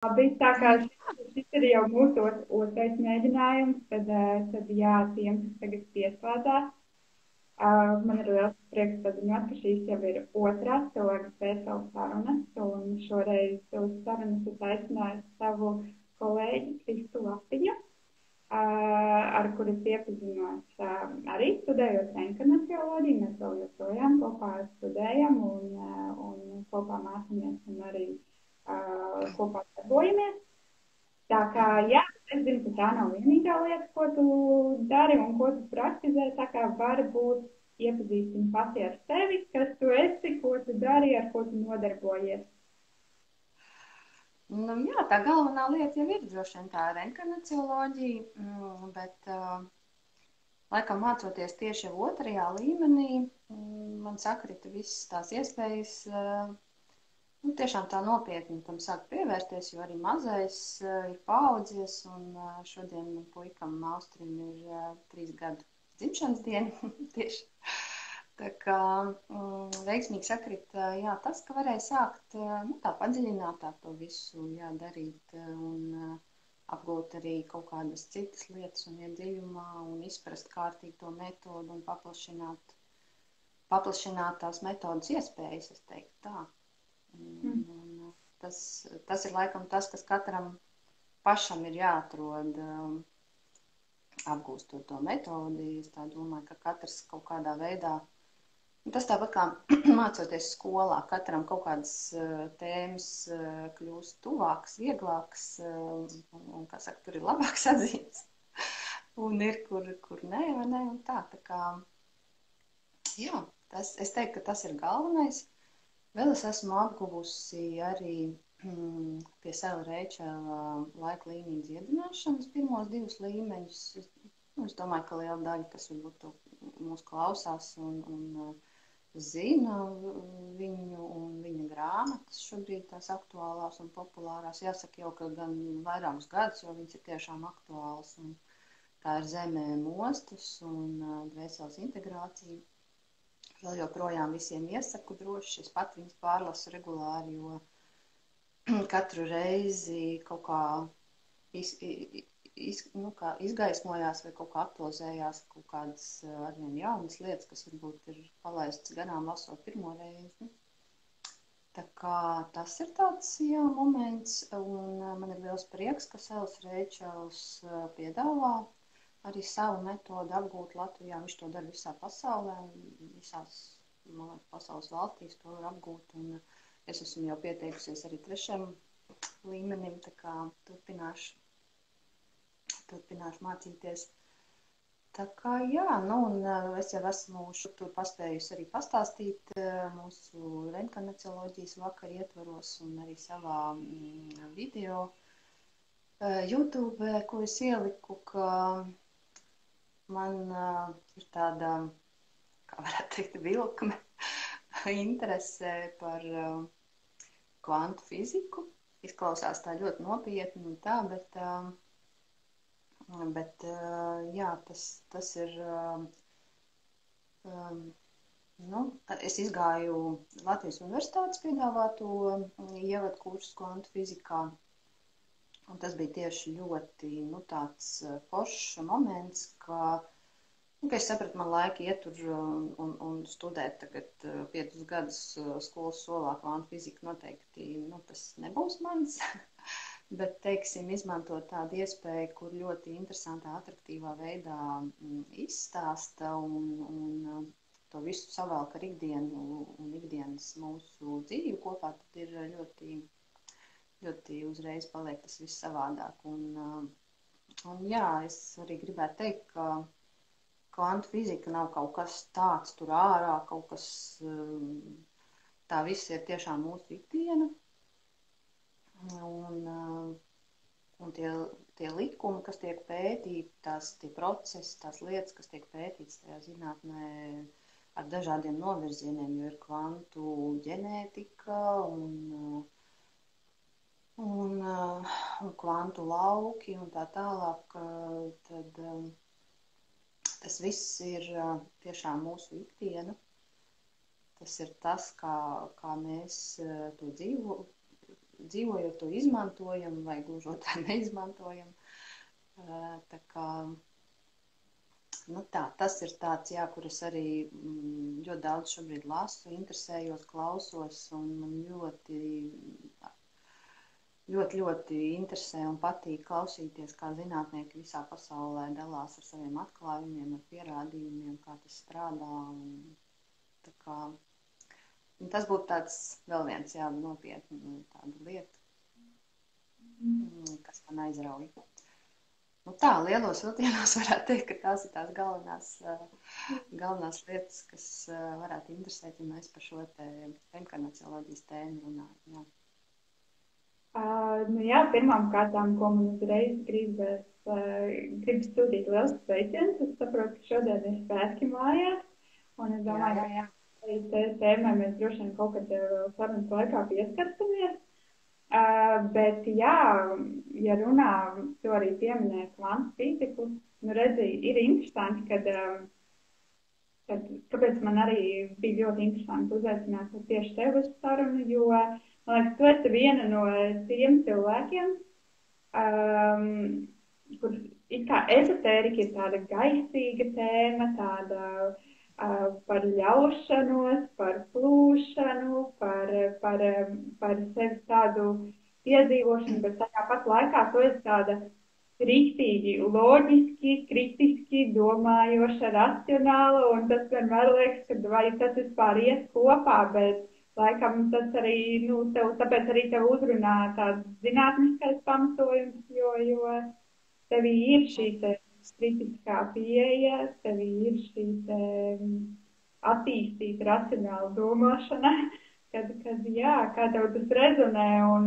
Labi, tā kā šis ir jau mūsu otrais mēģinājums, tad jā, tiem, kas tagad pieslēdzās, man ir liels prieks paziņot, ka šīs jau ir otrās cilvēku spēcēlu sarunas, un šoreiz uz sarunas es aicināju savu kolēģi Kristu Lapiņu, ar kuru es iepazinos arī studējot reinkarnacioloģiju. Mēs vēl joprojām kopā studējam un kopā mācāmies un arī kopā darbojamies. Tā kā, jā, es zinu, ka tā nav vienīgā lieta, ko tu dari un ko tu praktizē, tā kā varbūt iepazīstini pati ar sevi, kas tu esi, ko tu dari, ar ko tu nodarbojies. Nu, jā, tā galvenā lieta jau ir droši vien tā reinkarnacioloģija, bet laikam mācoties tieši jau otrajā līmenī, man sakrita visas tās iespējas, tiešām tā nopietni tam sāk pievērsties, jo arī mazais ir paaudzies, un šodien man puikam Austrim ir 3 gadu dzimšanas diena tieši. Tā kā veiksmīgi sakrita, jā, tas, ka varēja sākt tā padziļinātāk to visu darīt un apgūt arī kaut kādas citas lietas un iet dziļumā un izprast kārtīgi to metodu un paplašināt tās metodas iespējas, es teiktu tā. Un tas ir laikam tas, kas katram pašam ir jāatrod apgūstot to metodi. Es tā domāju, ka katrs kaut kādā veidā, tas tāpat kā mācoties skolā, katram kaut kādas tēmas kļūst tuvākas, vieglākas, un kā saka, tur ir labāks atzīmes, un ir, kur nē, vai ne, un tā kā, jā, es teiktu, ka tas ir galvenais. Vēl es esmu apguvusi arī pie Sela Reičela laika līniju dziedināšanas pirmos 2 līmeņus. Es domāju, ka liela daļa, kas varbūt mūs klausās un zina viņu un viņa grāmatas šobrīd tās aktuālās un populārās. Jāsaka jau, ka gan vairākus gadus, jo viņas ir tiešām aktuāls. Un tā ir Zemē mostas un dvēseles integrācija. Vēl joprojām visiem iesaku droši. Es pat viņas pārlasu regulāri, jo katru reizi kaut kā izgaismojās vai kaut kā aktualizējās kaut kādas arvien jaunas lietas, kas varbūt ir palaistas garām lasot pirmo reizi. Tā kā tas ir tāds, jā, moments, un man ir liels prieks, ka Sels Reičels piedāvā arī savu metodu apgūt Latvijā. Viņš to dara visā pasaulē, visās pasaules valstīs to var apgūt, un es esmu jau pieteikusies arī 3. līmenim, tā kā turpināšu mācīties. Tā kā jā, un es jau esmu tur paspējusi arī pastāstīt mūsu reinkarnacioloģijas vakar ietvaros un arī savā video YouTube, ko es ieliku, ka man ir tāda, kā varētu teikt, vilkme interese par kvantu fiziku. Izklausās tā ļoti nopietni un tā, bet jā, tas ir, es izgāju Latvijas Universitātes piedāvāto ievadu kursu kvantu fizikā, un tas bija tieši ļoti, tāds foršs moments, ka es sapratu, man laika iet tur un studēt tagad 5 gadus skolas solā kvantu fiziku noteikti, tas nebūs mans. Bet, teiksim, izmantot tādu iespēju, kur ļoti interesantā, atraktīvā veidā izstāsta un to visu savēlk ar ikdienu un ikdienas mūsu dzīvi kopā, tad ir ļoti, ļoti uzreiz paliek tas viss savādāk. Un jā, es arī gribētu teikt, ka kvantu fizika nav kaut kas tāds tur ārā, kaut kas, tā viss ir tiešām mūsu ikdiena. Un tie likumi, kas tiek pētīti, tie procesi, tās lietas, kas tiek pētītas tajā zinātnē ar dažādiem novirzieniem, jo ir kvantu ģenētika un kvantu lauki un tā tālāk, tad tas viss ir tiešām mūsu ikdiena. Tas ir tas, kā mēs to dzīvojot to izmantojam vai gluži otrādi neizmantojam. Tā kā, nu tā, tas ir tāds, jā, kur es arī ļoti daudz šobrīd lasu, interesējos, klausos, un man ļoti interesē un patīk klausīties, kā zinātnieki visā pasaulē dalās ar saviem atklājumiem, ar pierādījumiem, kā tas strādā. Un, tā kā, un tas būtu tāds vēl viens, jā, nopietna tāda lieta, kas man aizrauja. Nu tā, lielos vilcienos varētu teikt, ka tās ir tās galvenās lietas, kas varētu interesēt, ja mēs par šo reinkarnacioloģijas tēmu runājam. Jā. Nu jā, pirmām kārtām, ko man uzreiz gribas sūtīt liels sveiciens. Es saprotu, ka šodien ir svētki mājās, un es domāju, ka tēmai mēs droši vien kaut kad sarunas laikā pieskarsimies. Bet jā, ja runā, to arī pieminēja kvantu fiziku, nu redzi, ir interesanti, kāpēc man arī bija ļoti interesanti uzaicināt tieši tevi uz sarunu, jo man liekas, tu esi viena no tiem cilvēkiem, kur it kā ezotērika ir tāda gaisīga tēma, tāda par ļaušanos, par plūšanu, par sevi tādu piedzīvošanu, bet tajā pat laikā tu esi tāda riktīgi, loģiski, kritiski domājoša, racionāla, un tas vienmēr liekas, ka vai tas vispār iet kopā, bet laikam tas arī, tāpēc arī tev uzrunā tāds zinātniskais pamatojums, jo tevī ir šī kritiskā pieeja, tevī ir šī attīstīta racionāla domāšana, kad jā, kā tev tas rezonē un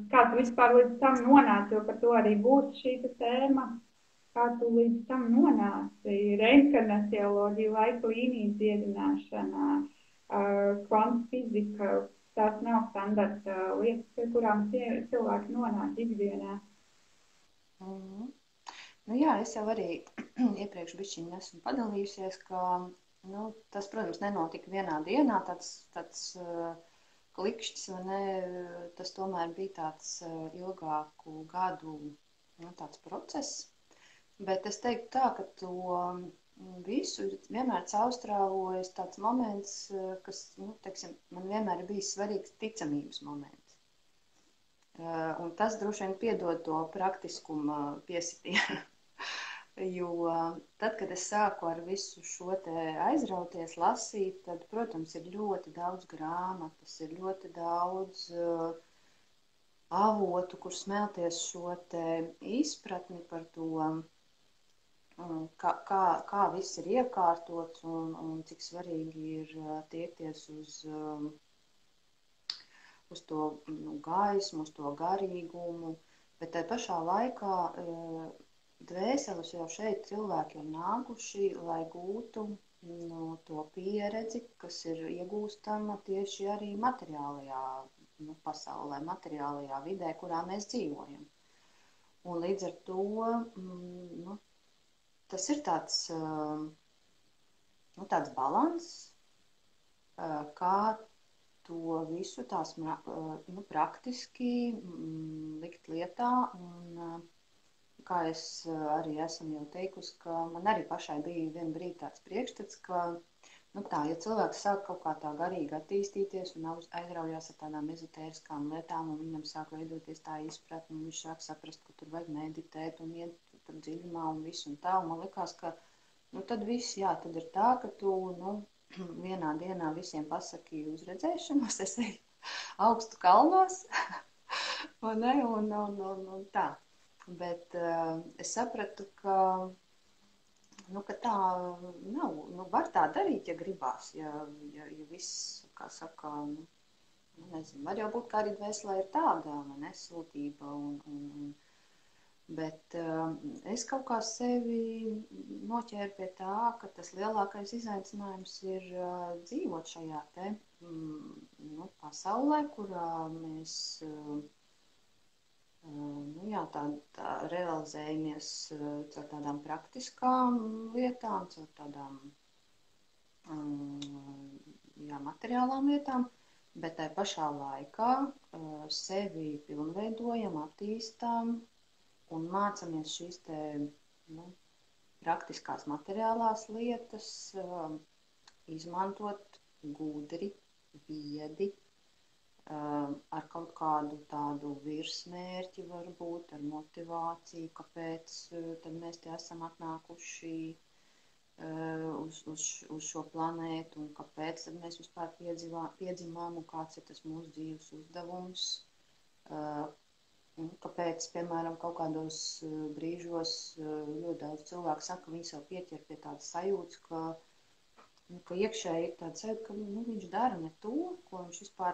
kā tu vispār līdz tam nonāci, jo par to arī būs šī tēma, kā tu līdz tam nonāci, reinkarnacioloģija, laika līniju dziedināšana, kvantu fizika, tās nav standarta lietas, pie kurām cilvēki nonāk ikdienā. Nu jā, es jau arī iepriekš bišķiņ esmu padalījusies, ka tas, protams, nenotika vienā dienā, tāds klikšķis, vai ne, tas tomēr bija tāds ilgāku gadu tāds process, bet es teiktu tā, ka to visu vienmēr caurstrāvojas tāds moments, kas, teiksim, man vienmēr ir bijis svarīgs ticamības moments. Un tas droši vien piedod to praktiskuma piesitienu. Jo tad, kad es sāku ar visu šo te aizrauties, lasīt, tad, protams, ir ļoti daudz grāmatas, ir ļoti daudz avotu, kur smelties šo te izpratni par to, kā viss ir iekārtots un cik svarīgi ir tiekties uz to gaismu, uz to garīgumu, bet tai pašā laikā dvēseles jau šeit cilvēki ir nākuši, lai gūtu to pieredzi, kas ir iegūstama tieši arī materiālajā pasaulē, materiālajā vidē, kurā mēs dzīvojam. Un līdz ar to tas ir tāds balans, kā to visu tās praktiski likt lietā. Un kā es arī esmu jau teikusi, ka man arī pašai bija vienu brīdi tāds priekšstats, ka ja cilvēks sāk kaut kā tā garīgi attīstīties un aizraujās ar tādām ezotēriskām lietām, un viņam sāk veidoties tā izpratne, un viņš sāk saprast, ka tur vajag meditēt un iet tur dziļumā un visu un tā, un man likās, ka tad viss, jā, tad ir tā, ka tu, vienā dienā visiem pasaki uzredzēšanos, es eju augstu kalnos, un tā. Bet es sapratu, ka tā nav, var tā darīt, ja gribās, ja viss, kā saka, nezinu, var jau būt, kā arī dvēselē ir tāda, nesūtība, bet es kaut kā sevi noķēru pie tā, ka tas lielākais izaicinājums ir dzīvot šajā te pasaulē, kurā mēs tā realizējamies caur tādām praktiskām lietām, caur tādām materiālām lietām, bet tai pašā laikā sevi pilnveidojam, attīstām un mācamies šīs te, nu, praktiskās materiālās lietas izmantot gudri, viedi, ar kaut kādu tādu virsmērķi varbūt, ar motivāciju, kāpēc tad mēs te esam atnākuši uz šo planētu un kāpēc tad mēs vispār piedzimām un kāds ir tas mūsu dzīves uzdevums. Kāpēc, piemēram, kaut kādos brīžos ļoti daudz cilvēku saka, ka viņi sev pieķer pie tādas sajūtas, ka iekšēji ir tāda sajūta, ka viņš dara ne to, ko viņš vispār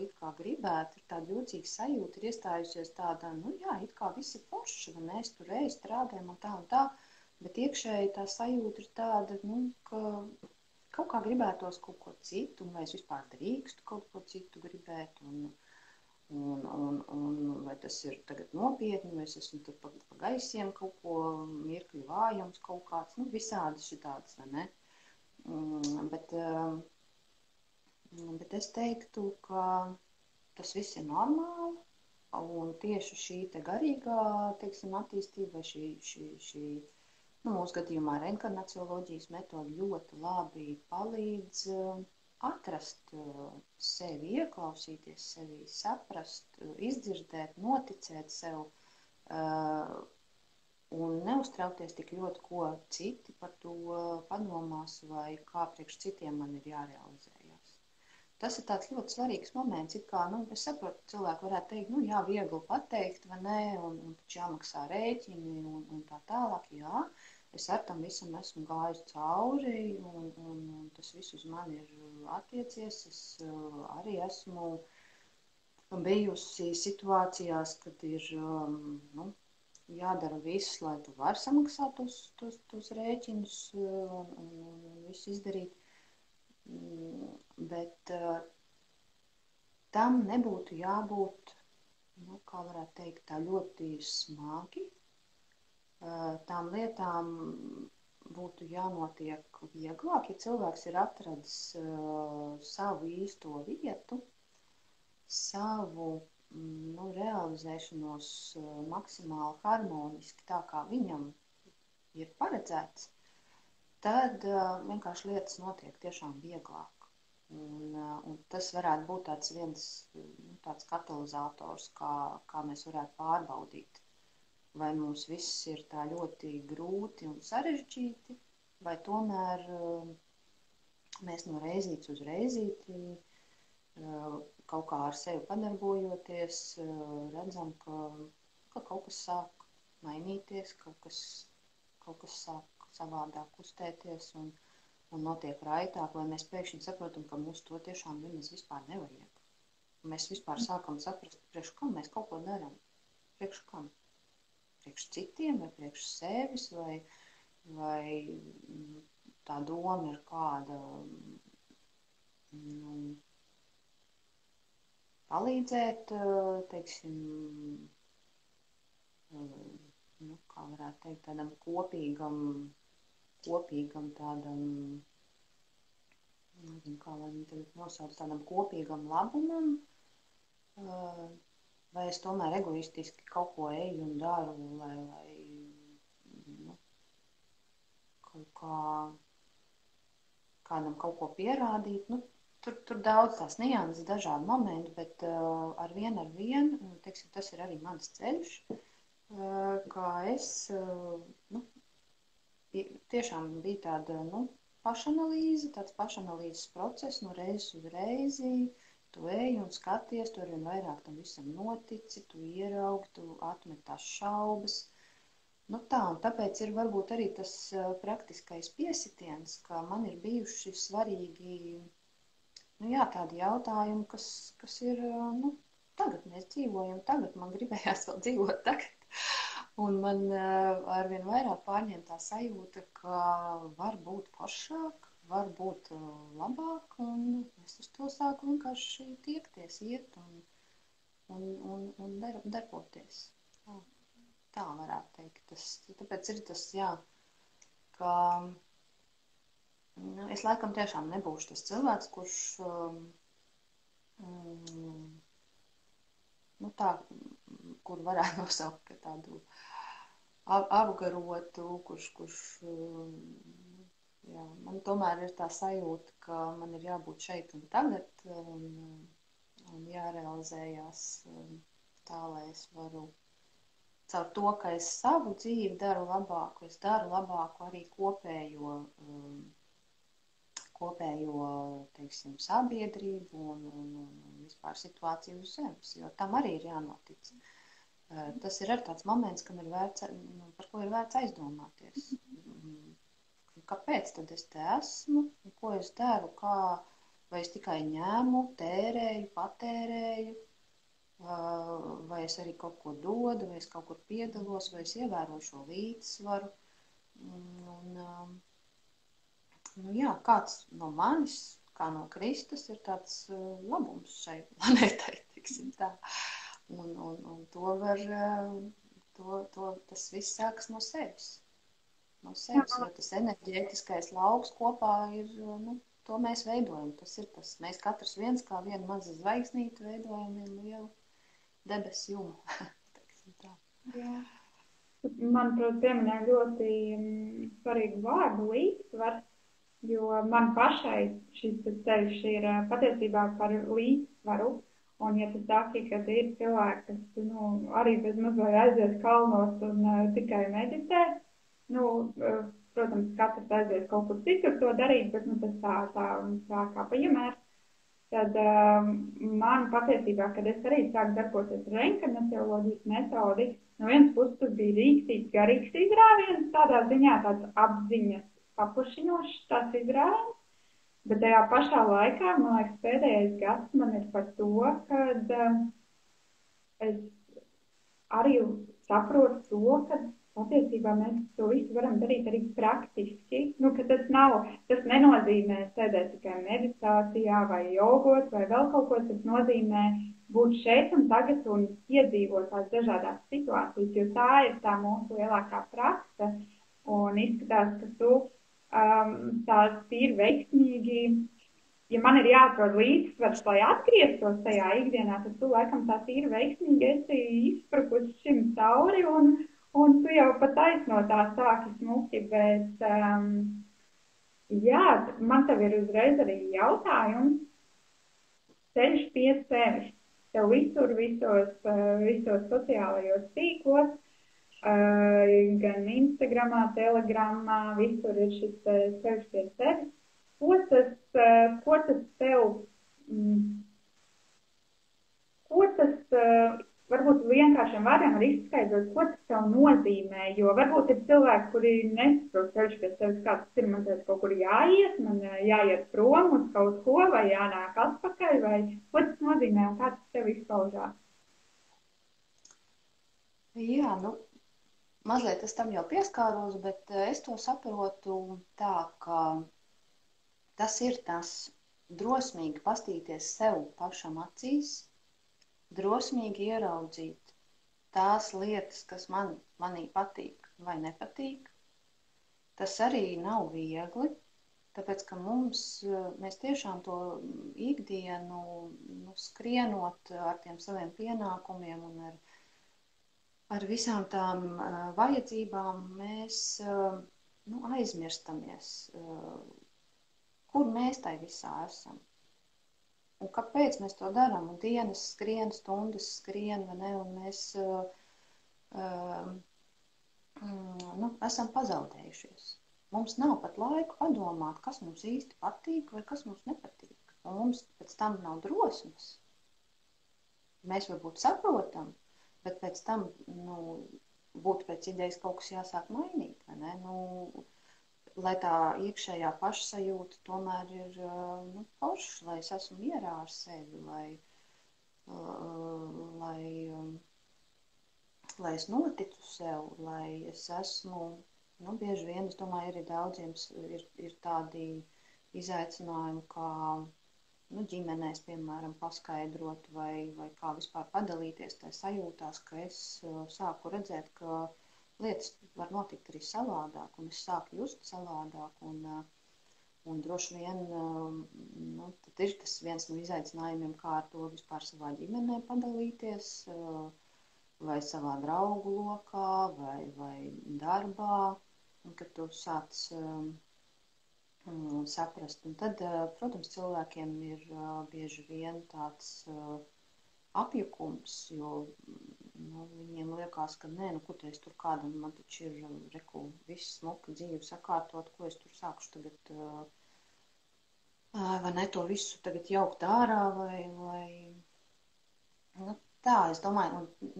it kā gribētu. Ir tāda jocīga sajūta, ir iestājusies tāda, jā, it kā viss ir forši, vai mēs tur strādājam un tā, bet iekšēji tā sajūta ir tāda, ka kaut kā gribētos kaut ko citu, un vai es vispār drīkstu kaut ko citu gribēt, un vai tas ir tagad nopietni, vai es esmu tad pa gaisiem kaut ko mirkļu vājums kaut kāds, visādas šitādas, vai ne? Bet es teiktu, ka tas viss ir normāli, un tieši šī te garīgā, teiksim, attīstība, vai šī mūsu gadījumā reinkarnacioloģijas metode ļoti labi palīdz atrast sevi, ieklausīties sevi, saprast, izdzirdēt, noticēt sev un neuztraukties tik ļoti, ko citi par to padomās vai kā priekš citiem man ir jārealizējās. Tas ir tāds ļoti svarīgs moments, it kā, es saprotu, cilvēki varētu teikt, jā, viegli pateikt, vai nē, un taču jāmaksā rēķini un tā tālāk, jā. Es ar tam visam esmu gājusi cauri, un tas viss uz mani ir attiecies. Es arī esmu bijusi situācijās, kad ir jādara viss, lai tu vari samaksāt tos rēķinus un visu izdarīt. Bet tam nebūtu jābūt, kā varētu teikt, tā ļoti smagi. Tām lietām būtu jānotiek vieglāk, ja cilvēks ir atradis savu īsto vietu, savu realizēšanos maksimāli harmoniski, tā kā viņam ir paredzēts, tad vienkārši lietas notiek tiešām vieglāk. Un tas varētu būt tāds katalizators, kā mēs varētu pārbaudīt. Vai mums viss ir tā ļoti grūti un sarežģīti, vai tomēr mēs no reizītes uz reizīti kaut kā ar sevi padarbojoties, redzam, ka kaut kas sāk mainīties, kaut kas sāk savādāk uztēties un notiek raitāk, vai mēs pēkšņi saprotam, ka mums to tiešām nemaz vispār nevajag. Mēs vispār sākam saprast, priekš kam mēs kaut ko darām, priekš kam. Priekš citiem, vai priekš sevis, vai tā doma ir kāda palīdzēt, teiksim, kā varētu teikt, tādam kopīgam tādam, nezinu, kā lai viņi tagad nosauc, tādam kopīgam labumam, vai es tomēr egoistiski kaut ko eju un daru, lai kaut kā kādam kaut ko pierādīt. Tur daudz tās nianses, dažādi momenti, bet ar vienu, teiksim, tas ir arī mans ceļš, kā es tiešām bija tāda pašanalīze, tāds pašanalīzes process no reizes uz reizi. Tu ej un skaties, tu arvien vairāk tam visam notici, tu ieraugi, tu atmet tās šaubas. Tā, un tāpēc ir varbūt arī tas praktiskais piesitiens, ka man ir bijuši svarīgi, tādi jautājumi, kas ir, tagad mēs dzīvojam, tagad man gribējās vēl dzīvot tagad. Un man arvien vairāk pārņem tā sajūta, ka var būt foršāk, var būt labāk, un es uz to sāku vienkārši tiekties, iet un darboties. Tā varētu teikt. Tāpēc ir tas, ka es laikam tiešām nebūšu tas cilvēks, kurš mm, nu tā, kur varētu nosaukt par tādu apgarotu, kurš jā, man tomēr ir tā sajūta, ka man ir jābūt šeit un tagad un jārealizējās tā, lai es varu caur to, ka es savu dzīvi daru labāku, es daru labāku arī kopējo, teiksim, sabiedrību un vispār situāciju uz zemes, jo tam arī ir jānotic. Tas ir arī tāds moments, kam ir vērts, par ko ir vērts aizdomāties. Kāpēc tad es te esmu, ko es daru, vai es tikai ņēmu, tērēju, patērēju, vai es arī kaut ko dodu, vai es kaut kur piedalos, vai es ievēroju šo līdzsvaru. Jā, kāds no manis, kā no Kristus, ir tāds labums šai planētai, tiksim tā. Un to var, tas viss sākas no sevis. No sevis, jo tas enerģētiskais lauks kopā ir, to mēs veidojam. Tas ir tas, mēs katrs viens kā viena maza zvaigznīte veidojam vienu lielu debesu jumu. Jā. Manuprāt, pieminēja ļoti svarīgu vārdu līdzsvars, jo man pašai šis ceļš ir patiesībā par līdzsvaru. Un, ja tu saki, ka ir cilvēki, kas arī bez mazliet aizies kalnos un tikai meditē, protams, katrs aizies kaut kur citur to darīt, bet tas tā kā piemērs. Tad man patiesībā, kad es arī sāku darboties reinkarnacioloģijas metodi, no vienas puses tas bija rīktīgs, garīgs izrāviens, tādā ziņā tāds apziņas paplašinošs tās izrāviens, bet tajā pašā laikā, man liekas, pēdējais gads man ir par to, kad es arī saprotu to, ka patiesībā mēs to visu varam darīt arī praktiski, ka tas nenozīmē sēdēt tikai meditācijā vai jogot vai vēl kaut ko, tas nozīmē būt šeit un tagad un piedzīvot tās dažādās situācijas, jo tā ir tā mūsu lielākā prakse un izskatās, ka tu tās tīri veiksmīgi, ja man ir jāatrod līdzsvars, lai atgrieztos tajā ikdienā, tad tu laikam tā tīri veiksmīgi esi izprukusi šim cauri un tu jau pat taisno tā sāki smuki, bet jā, man tev ir uzreiz arī jautājums, ceļš pie sevis, tev visur, visos sociālajos tīklos, gan Instagramā, Telegramā, visur ir šis ceļš pie sevis. Ko tas varbūt vienkāršiem vārdiem var izskaidrot, ko tas tev nozīmē, jo varbūt ir cilvēki, kuri nesaprot ceļš pie sevis, kā tas ir, man kaut kur jāiet, man jāiet prom uz kaut ko, vai jānāk atpakaļ, vai ko tas nozīmē un kā tas tev izpaužās? Jā, mazliet es tam jau pieskāros, bet es to saprotu tā, ka tas ir tas drosmīgi pastīties sev pašam acīs, drosmīgi ieraudzīt tās lietas, kas manī patīk vai nepatīk. Tas arī nav viegli, tāpēc, ka mēs tiešām to ikdienu skrienot ar tiem saviem pienākumiem un ar visām tām vajadzībām mēs aizmirstamies, kur mēs tai visā esam. Un kāpēc mēs to darām? Un dienas skrien, stundas skrien, vai ne? Un mēs esam pazaudējušies. Mums nav pat laika padomāt, kas mums īsti patīk vai kas mums nepatīk. Un mums pēc tam nav drosmes. Mēs varbūt saprotam, bet pēc tam būtu pēc idejas kaut kas jāsāk mainīt, vai ne? Lai tā iekšējā pašsajūta tomēr ir forša, lai es esmu mierā ar sevi, lai es noticu sev, lai es esmu, bieži vien, es domāju, arī daudziem ir tādi izaicinājumi, kā ģimenēs, piemēram, paskaidrot vai kā vispār padalīties tai sajūtās, ka es sāku redzēt, ka lietas var notikt arī savādāk, un es sāku just savādāk, un Un droši vien nu, tad ir tas viens no izaicinājumiem, kā ar to vispār savā ģimenē padalīties, vai savā draugu lokā, vai darbā, un kad tu sāc saprast. Un tad, protams, cilvēkiem ir bieži vien tāds apjukums, jo nu, viņiem liekas, ka nē, nu, ko tu es tur kādam, man taču ir reku viss smuka dzīve sakārtot, ko es tur sākšu tagad, vai ne to visu tagad jaukt ārā, vai nu, tā, es domāju,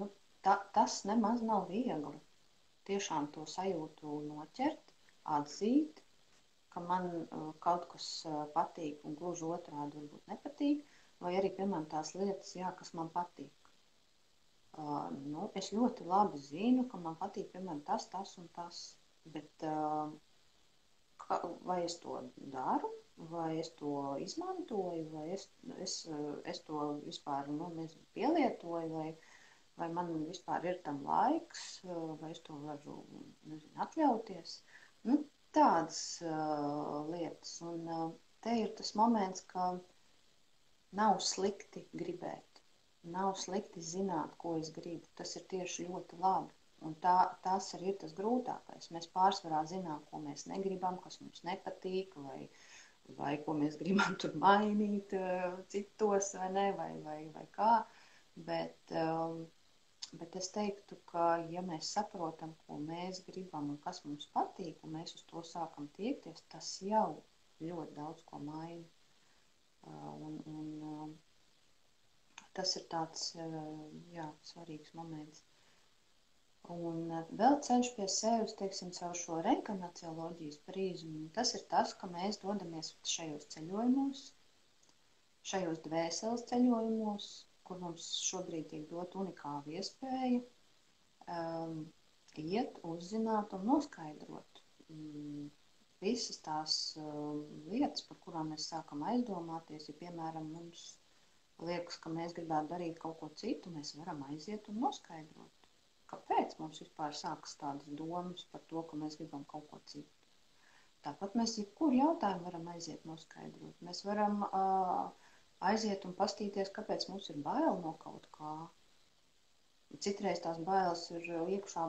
nu, tas nemaz nav viegli. Tiešām to sajūtu noķert, atzīt, ka man kaut kas patīk un gluži otrādi varbūt nepatīk, vai arī, piemēram, tās lietas, jā, kas man patīk. Nu, es ļoti labi zinu, ka man patīk, piemēram, tas un tas, bet vai es to daru, vai es to izmantoju, vai es to vispār pielietoju, vai man vispār ir tam laiks, vai es to varu, nezinu, atļauties. Nu, tādas lietas. Un te ir tas moments, ka nav slikti gribēt, nav slikti zināt, ko es gribu. Tas ir tieši ļoti labi. Un tas arī ir tas grūtākais. Mēs pārsvarā zinām, ko mēs negribam, kas mums nepatīk, vai ko mēs gribam tur mainīt citos, vai ne, vai kā. Bet es teiktu, ka ja mēs saprotam, ko mēs gribam un kas mums patīk, un mēs uz to sākam tiekties, tas jau ļoti daudz ko maina. Un tas ir tāds, jā, svarīgs moments. Un vēl ceļš pie sevis, teiksim, caur šo reinkarnacioloģijas prizmu, tas ir tas, ka mēs dodamies šajos ceļojumos, šajos dvēseles ceļojumos, kur mums šobrīd tiek dot unikāla iespēja iet, uzzināt un noskaidrot visas tās lietas, par kurām mēs sākam aizdomāties. Ja, piemēram, mums liekas, ka mēs gribētu darīt kaut ko citu, mēs varam aiziet un noskaidrot. Kāpēc mums vispār sākas tādas domas par to, ka mēs gribam kaut ko citu? Tāpat mēs jebkuru jautājumu varam aiziet noskaidrot. Mēs varam aiziet un pastīties, kāpēc mums ir bail no kaut kā. Citreiz tās bailes ir iekšā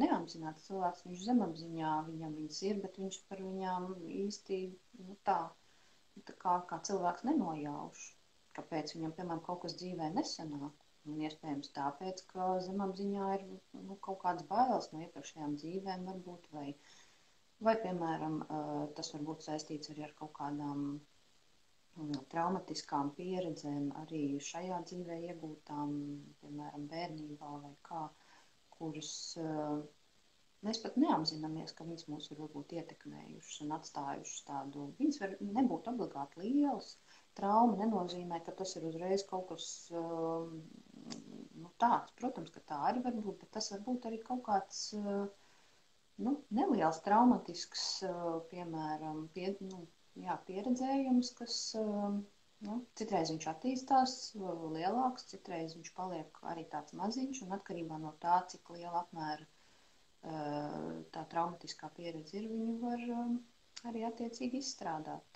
neapzināts cilvēks, viņš zemapziņā viņam viņas ir, bet viņš par viņām īsti tā kā cilvēks nenojauš. Kāpēc viņam, piemēram, kaut kas dzīvē nesanāk. Un iespējams tāpēc, ka zemapziņā ir kaut kādas bailes no iepriekšējām dzīvēm varbūt, vai piemēram, tas var būt saistīts arī ar kaut kādām traumatiskām pieredzēm, arī šajā dzīvē iegūtām, piemēram, bērnībā vai kā, kuras mēs pat neapzināmies, ka viņas mūs ir varbūt ietekmējušas un atstājušas tādu. Viņas var nebūt obligāti lielas. Trauma nenozīmē, ka tas ir uzreiz kaut kas tāds. Protams, ka tā arī var būt, bet tas var būt arī kaut kāds neliels traumatisks, piemēram, pieredzējums, kas citreiz viņš attīstās lielāks, citreiz viņš paliek arī tāds maziņš, un atkarībā no tā, cik liela apmēra tā traumatiskā pieredze ir, viņu var arī attiecīgi izstrādāt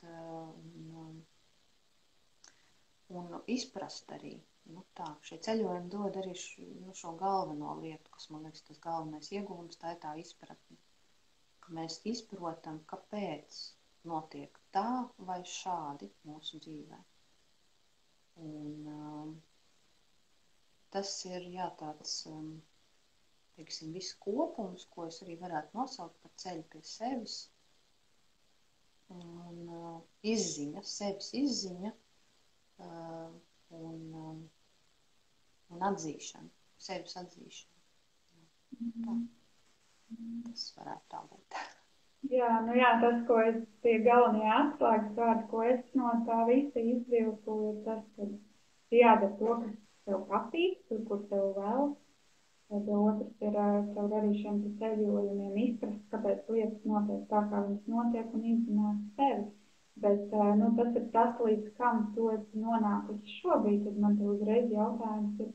un izprast arī. Šie ceļojumi dod arī šo galveno lietu, kas, man liekas, tas galvenais ieguvums, tā ir tā izpratne, ka mēs izprotam, kāpēc notiek tā vai šādi mūsu dzīvē. Un tas ir, jā, tāds, teiksim, viss kopums, ko es arī varētu nosaukt par ceļu pie sevis. Un izziņa, sevis izziņa un atzīšana, sevis atzīšana. Tā. Tas varētu tā būt. Jā, tas, ko es tie galvenie atslēgas vārdi, ko es no tā visa izvilku, ir tas, ka jādara to, kas tev patīk, tur, kur tev vēl. Tad otrs ir caur arī šiem ceļojumiem izprast, kāpēc lietas notiek tā, kā viņas notiek, un izzināt sevi. Bet tas ir tas, līdz kam tu esi nonākusi šobrīd, tad man te uzreiz jautājums ir,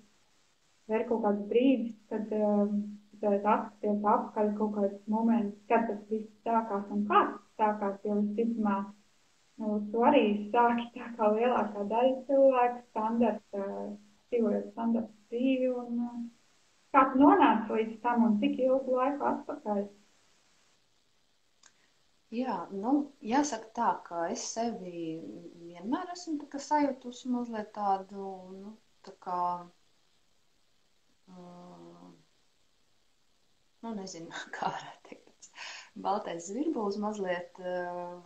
vai ir kaut kāds brīdis, kad atskaties apakaļ kaut kāds moments, kad tas viss sākās un kā tas sākās, jo visticamāk Nu, tu arī sāki tā kā lielākā daļa cilvēku dzīvojot standarta dzīvi, un kā tu nonāci līdz tam un cik ilgu laiku atpakaļ? Jā, nu, jāsaka tā, ka es sevi vienmēr esmu tā kā sajūtusi mazliet tādu, nu, tā kā, nu, nezinu, kā varētu teikt, tāds baltais zvirbulis mazliet,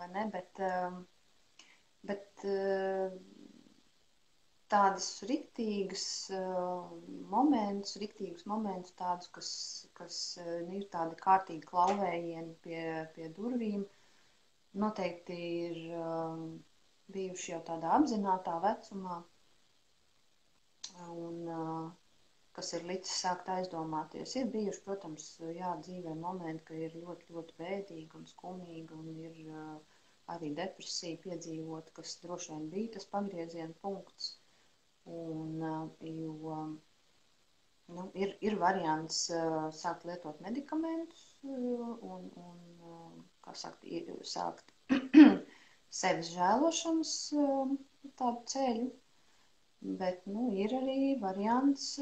vai ne, bet tādus riktīgus momentus tādus, kas ir tādi kārtīgi klauvējieni pie durvīm, noteikti ir bijuši jau tādā apzinātā vecumā, un kas ir līdz sākt aizdomāties. Ir bijuši, protams, jā, dzīvē momenti, ka ir ļoti, ļoti bēdīgi un skumīgi, un ir arī depresija piedzīvot, kas droši vien bija tas pagrieziena punkts. Un, jo nu, ir variants sākt lietot medikamentus un kā sākt sevis žēlošanas tādu ceļu, bet nu, ir arī variants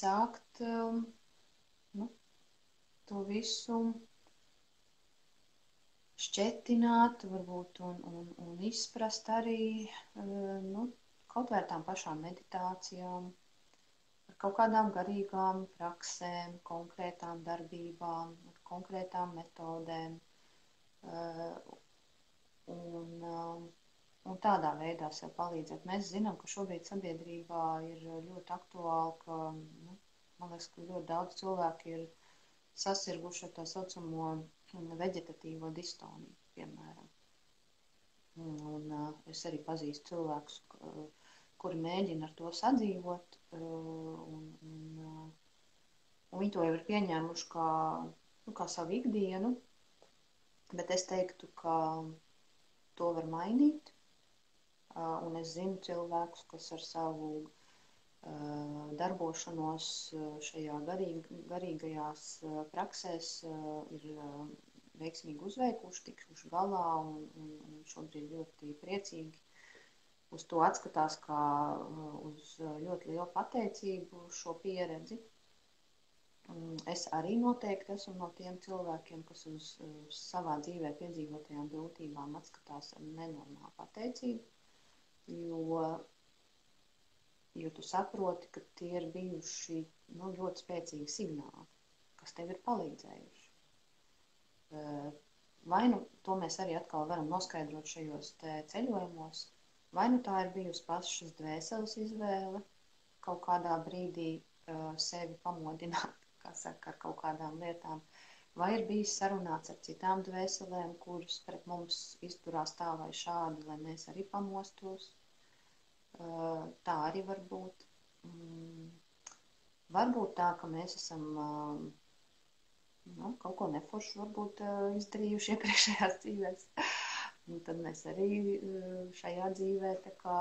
sākt nu, to visu šķetināt, varbūt, un izprast arī nu, kaut vai ar tām pašām meditācijām, ar kaut kādām garīgām praksēm, konkrētām darbībām, ar konkrētām metodēm. Un tādā veidā sev palīdzēt. Mēs zinām, ka šobrīd sabiedrībā ir ļoti aktuāli, ka, nu, man liekas, ka ļoti daudz cilvēku ir sasirguši ar tā saucamo veģetatīvo distoniju, piemēram. Un es arī pazīstu cilvēkus, kuri mēģina ar to sadzīvot, un viņi to jau ir pieņēmuši kā savu ikdienu, bet es teiktu, ka to var mainīt, un es zinu cilvēkus, kas ar savu darbošanos šajā garīgajās praksēs ir veiksmīgi uzveikuši, tikuši galā un šobrīd ļoti priecīgi uz to atskatās kā uz ļoti lielu pateicību šo pieredzi. Es arī noteikti esmu no tiem cilvēkiem, kas uz savā dzīvē piedzīvotajām grūtībām atskatās ar nenormālu pateicību, jo tu saproti, ka tie ir bijuši ļoti spēcīgi signāli, kas tev ir palīdzējuši. Vai nu to mēs arī atkal varam noskaidrot šajos ceļojumos, vai nu tā ir bijusi pašas dvēseles izvēle kaut kādā brīdī sevi pamodināt, kā saka, ar kaut kādām lietām, vai ir bijis sarunāts ar citām dvēselēm, kuras pret mums izturās tā vai šādi, lai mēs arī pamostos. Tā arī var būt. Varbūt tā, ka mēs esam kaut ko neforšu varbūt izdarījuši iepriekšējās dzīvēs. Un tad mēs arī šajā dzīvē tā kā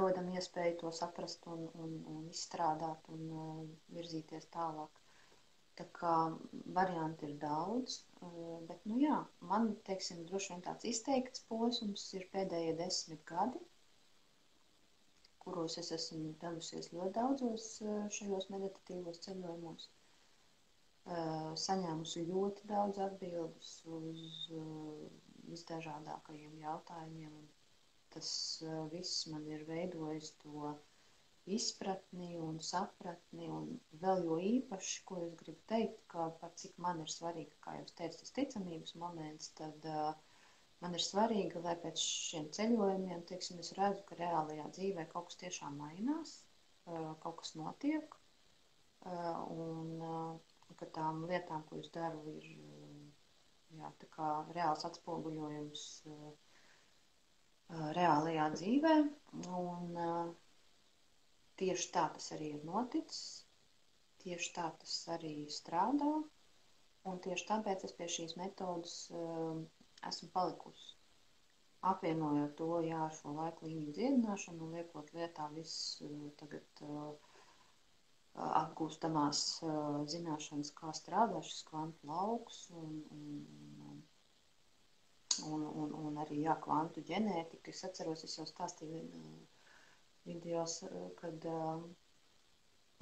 rodam iespēju to saprast un izstrādāt un virzīties tālāk. Tā kā varianti ir daudz, bet, nu jā, man, teiksim, droši vien tāds izteikts posms ir pēdējie 10 gadi, kuros es esmu devusies ļoti daudzos šajos meditatīvos ceļojumos, saņēmusi ļoti daudz atbildes uz visdažādākajiem jautājumiem. Tas viss man ir veidojis to izpratni un sapratni, un vēl jo īpaši, ko es gribu teikt, ka par cik man ir svarīgi, kā jau es teicu, tas ticamības moments, tad man ir svarīgi, lai pēc šiem ceļojumiem, teiksim, es redzu, ka reālajā dzīvē kaut kas tiešām mainās, kaut kas notiek, un ka tām lietām, ko es daru, ir jā, tā kā reāls atspoguļojums reālajā dzīvē, un tieši tā tas arī ir noticis, tieši tā tas arī strādā, un tieši tāpēc es pie šīs metodas esmu palikusi. Apvienojot to, jā, ar šo laiku līmeņu dziedināšanu un liekot lietā viss tagad apgūstamās zināšanas, kā strādā šis kvantu lauks un un arī, jā, kvantu ģenētika. Es atceros, es jau stāstīju videos, kad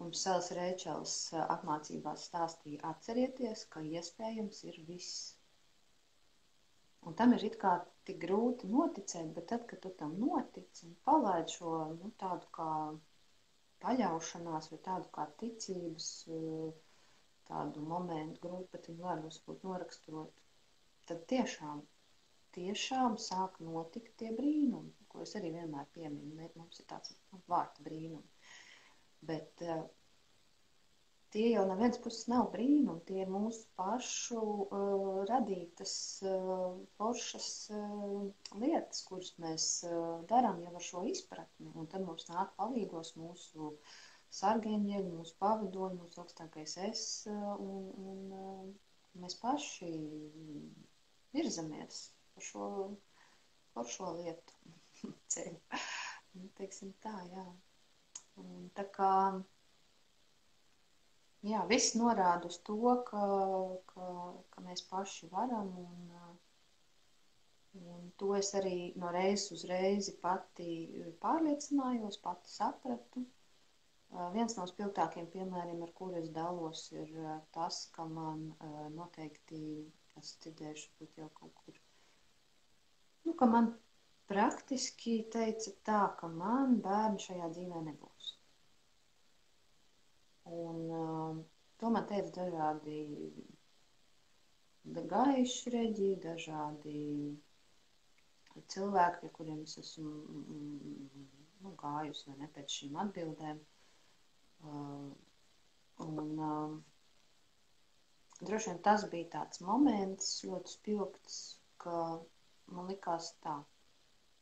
mums Sels Reičels apmācībās stāstīja, atcerieties, ka iespējams ir viss. Un tam ir it kā tik grūti noticēt, bet tad, kad tu tam notici un palaid šo, tādu kā paļaušanās vai tādu kā ticības tādu momentu, grūti pat viņu vārdos būtu noraksturot, tad tiešām sāk notikt tie brīnumi, ko es arī vienmēr pieminu. Mums ir tāds vārds brīnumi. Bet tie jau no vienas puses nav brīnumi, tie ir mūsu pašu radītas foršas lietas, kuras mēs darām jau ar šo izpratni. Un tad mums nāk palīgos mūsu sargeņģeļi, mūsu pavadoņi, mūsu augstākais es, un mēs paši virzamies pa šo foršo lietu ceļu. Teiksim tā, jā. Un tā kā jā, viss norāda uz to, ka mēs paši varam, un to es arī no reizes uz reizi pati pārliecinājos, pati sapratu. Viens no spilgtākiem piemēriem, ar kuru es dalos, ir tas, ka man noteikti, es dzirdēšu, būt jau kaut kur, ka man praktiski teica tā, ka man bērni šajā dzīvē nebūs. Un to man teica dažādi gaišreģi, dažādi cilvēki, pie kuriem es esmu gājusi vai ne pēc šīm atbildēm. Droši vien tas bija tāds moments, ļoti spilgts, ka man likās tā,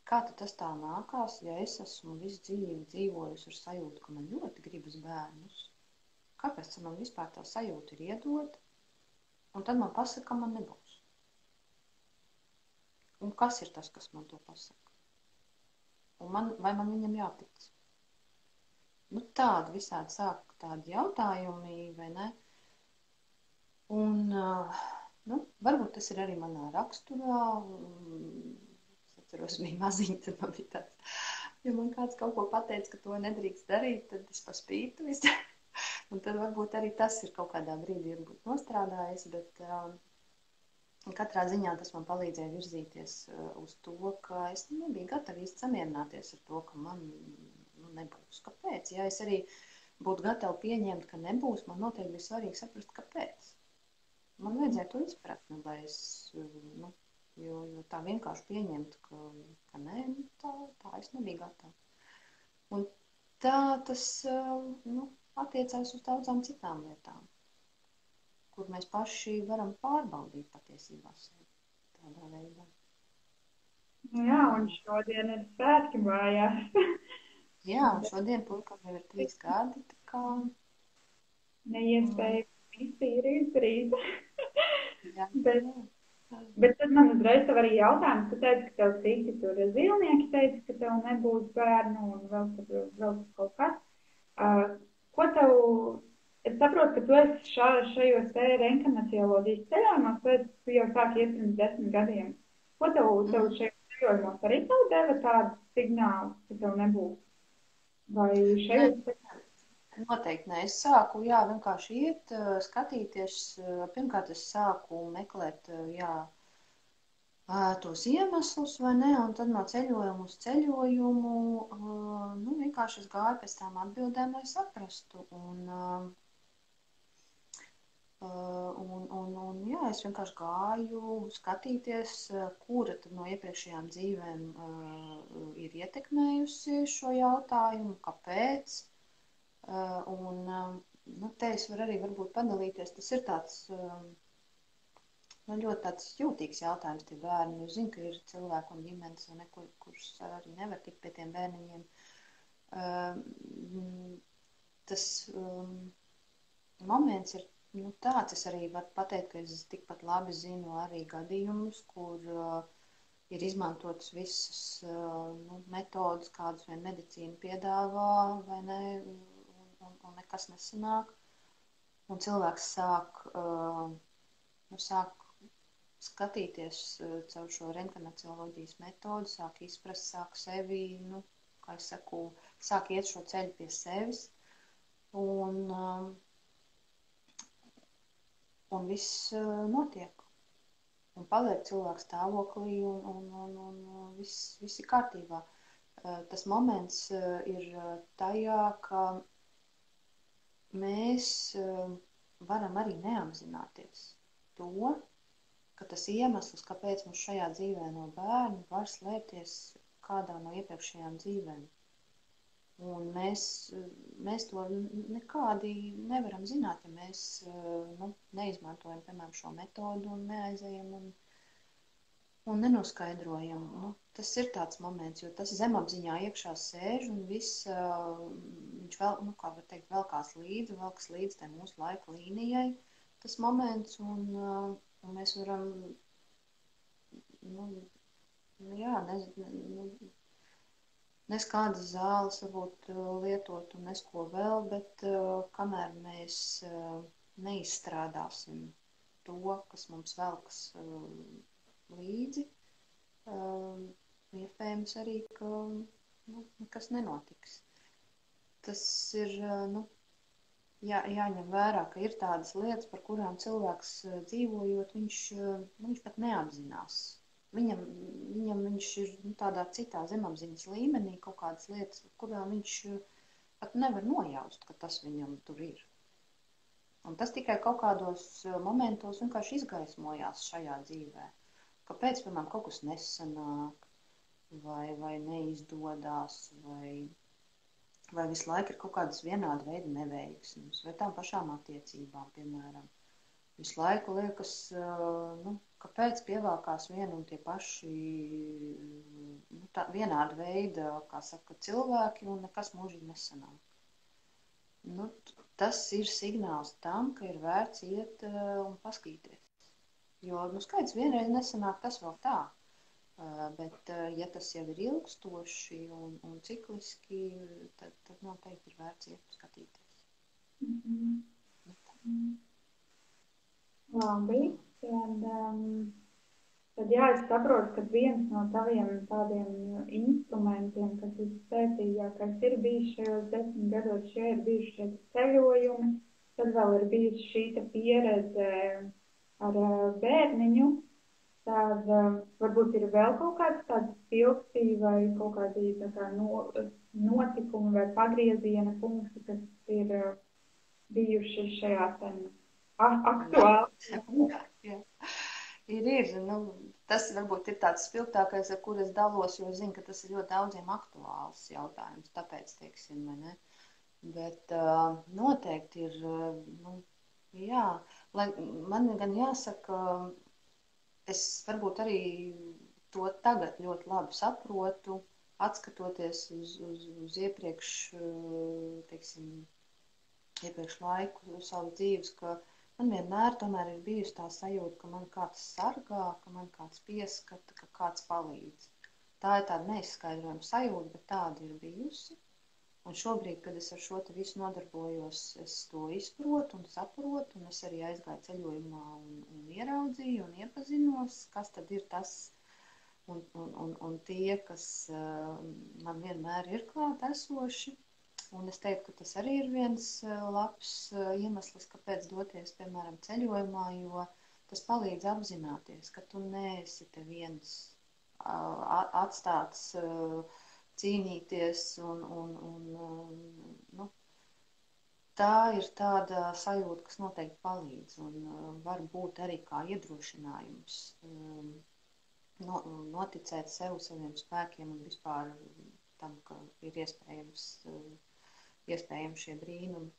kā tad tas tā nākās, ja es esmu visu dzīvi dzīvojusi ar sajūtu, ka man ļoti gribas bērnus. Kāpēc man vispār tā sajūta ir iedot, un tad man pasaka, ka man nebūs. Un kas ir tas, kas man to pasaka? Un vai man viņam jātic? Tādi visādi sāk tādi jautājumi, vai ne? Un, varbūt tas ir arī manā raksturā. Es atceros, bija maziņa, tad man bija tāds, ja man kāds kaut ko pateica, ka to nedrīkst darīt, tad es paspītu visu. Un tad varbūt arī tas ir kaut kādā brīdī nostrādājis, bet katrā ziņā tas man palīdzēja virzīties uz to, ka es nebiju gatava īsti samierināties ar to, ka man nebūs. Kāpēc? Ja es arī būtu gatava pieņemt, ka nebūs, man noteikti bija svarīgi saprast, kāpēc. Man vajadzēja to izpratni, lai es, jo tā vienkārši pieņemt, ka nē, tā es nebiju gatava. Un tā tas, attiecās uz daudzām citām lietām, kur mēs paši varam pārbaudīt patiesībā sevi tādā veidā. Jā, un šodien ir svētki mājās. Jā, šodien puikam jau ir 3 gadi, tā kā neiespējami visi ir izdarīt. Jā. Bet tad man uzreiz tev arī jautājums, tu teici, ka tev citi tur zīlnieki teica, ka tev nebūs bērnu un vēl kaut kas. Ko tev, es saprotu, ka tu esi šajos te reinkarnacioloģijas ceļojumos, tu jau sāki iet pirms 10 gadiem. Ko tev šajos ceļojumos arī tev deva tādu signālu, ka tev nebūs? Vai šajos ceļojumos? Noteikti ne. Es sāku, vienkārši iet, skatīties. Pirmkārt, es sāku meklēt, tos iemeslus, vai ne, un tad no ceļojumu uz ceļojumu, vienkārši es gāju pēc tām atbildēm, lai saprastu. Es vienkārši gāju skatīties, kura tad no iepriekšējām dzīvēm ir ietekmējusi šo jautājumu, kāpēc. Te es varu arī varbūt padalīties, tas ir tāds ļoti tāds jūtīgs jautājums tie bērni. Es zinu, ka ir cilvēki un ģimenes, kurš arī nevar tikt pie tiem bērniņiem. Tas moments ir tāds, es arī varu pateikt, ka es tikpat labi zinu arī gadījumus, kur ir izmantotas visas metodas, kādas vien medicīna piedāvā, vai ne, un nekas nesanāk. Un cilvēks sāk skatīties caur šo reinkarnacioloģijas metodu, sāk izprast, sāk sevi, nu, kā es saku, sāk iet šo ceļu pie sevis, un viss notiek. Un paliek cilvēks stāvoklī, un viss ir kārtībā. Tas moments ir tajā, ka mēs varam arī neapzināties to, ka tas iemesls, kāpēc mums šajā dzīvē no bērna, var slēpties kādā no iepriekšējām dzīvēm. Un mēs to nekādi nevaram zināt, ja mēs neizmantojam, piemēram, šo metodu un neaizējam un nenoskaidrojam. Tas ir tāds moments, jo tas zemapziņā iekšā sēž un viss, viņš vēl, kā var teikt, velkas līdz tai mūsu laika līnijai, tas moments, un mēs varam, nes kādas zāles varbūt lietot un nes ko vēl, bet kamēr mēs neizstrādāsim to, kas mums velkas līdzi, iespējams arī, ka nekas nenotiks. Tas ir, jāņem vērā, ka ir tādas lietas, par kurām cilvēks dzīvojot, viņš pat neapzinās. Viņš ir tādā citā zemapziņas līmenī, kaut kādas lietas, kurām viņš pat nevar nojaust, ka tas viņam tur ir. Un tas tikai kaut kādos momentos vienkārši izgaismojās šajā dzīvē. Kāpēc, piemēram, kaut kas nesanāk, vai neizdodas, vai visu laiku ir kaut kādas vienāda veida neveiksmes, vai tām pašām attiecībām, piemēram. Visu laiku liekas, kāpēc pievelkās vien un tie paši vienāda veida, kā saka, cilvēki un nekas mūžīgi nesanāk. Tas ir signāls tam, ka ir vērts iet un paskatīties. Jo, skaidrs, vienreiz nesanāk, tas vēl tā. Bet, ja tas jau ir ilgstoši un cikliski, tad noteikti ir vērts iet un skatīties. Labi, tad es saprotu, ka viens no taviem tādiem instrumentiem, kas visspēcīgākais ir bijis šajos 10 gados, šie ir bijuši šie ceļojumi, tad vēl ir bijusi šī pieredze ar bērniņu, tad varbūt ir vēl kaut kāds tāds pilkstī vai kaut kādi notikumi vai pagrieziena punkti, kas ir bijuši šajā aktuāli. Jā. Ir. Tas varbūt ir tāds spilgtākais, ar kur es dalos, jo es zinu, ka tas ir ļoti daudziem aktuāls jautājums, tāpēc, teiksim, vai ne? Bet noteikti ir, lai man gan jāsaka, es varbūt arī to tagad ļoti labi saprotu, atskatoties uz iepriekš, teiksim, iepriekš laiku savas dzīves, ka man vienmēr tomēr ir bijusi tā sajūta, ka man kāds sargā, ka man kāds pieskata, ka kāds palīdz. Tā ir tāda neizskaidrojama sajūta, bet tāda ir bijusi. Un šobrīd, kad es ar šo te visu nodarbojos, es to izprotu un saprotu, un es arī aizgāju ceļojumā un ieraudzīju un iepazinos, kas tad ir tas un tie, kas man vienmēr ir klāt esoši. Un es teiktu, ka tas arī ir viens labs iemesls, kāpēc doties, piemēram, ceļojumā, jo tas palīdz apzināties, ka tu neesi te viens atstāts cīnīties tā ir tāda sajūta, kas noteikti palīdz un var būt arī kā iedrošinājums noticēt sev, saviem spēkiem un vispār tam, ka ir iespējams šie brīnumi.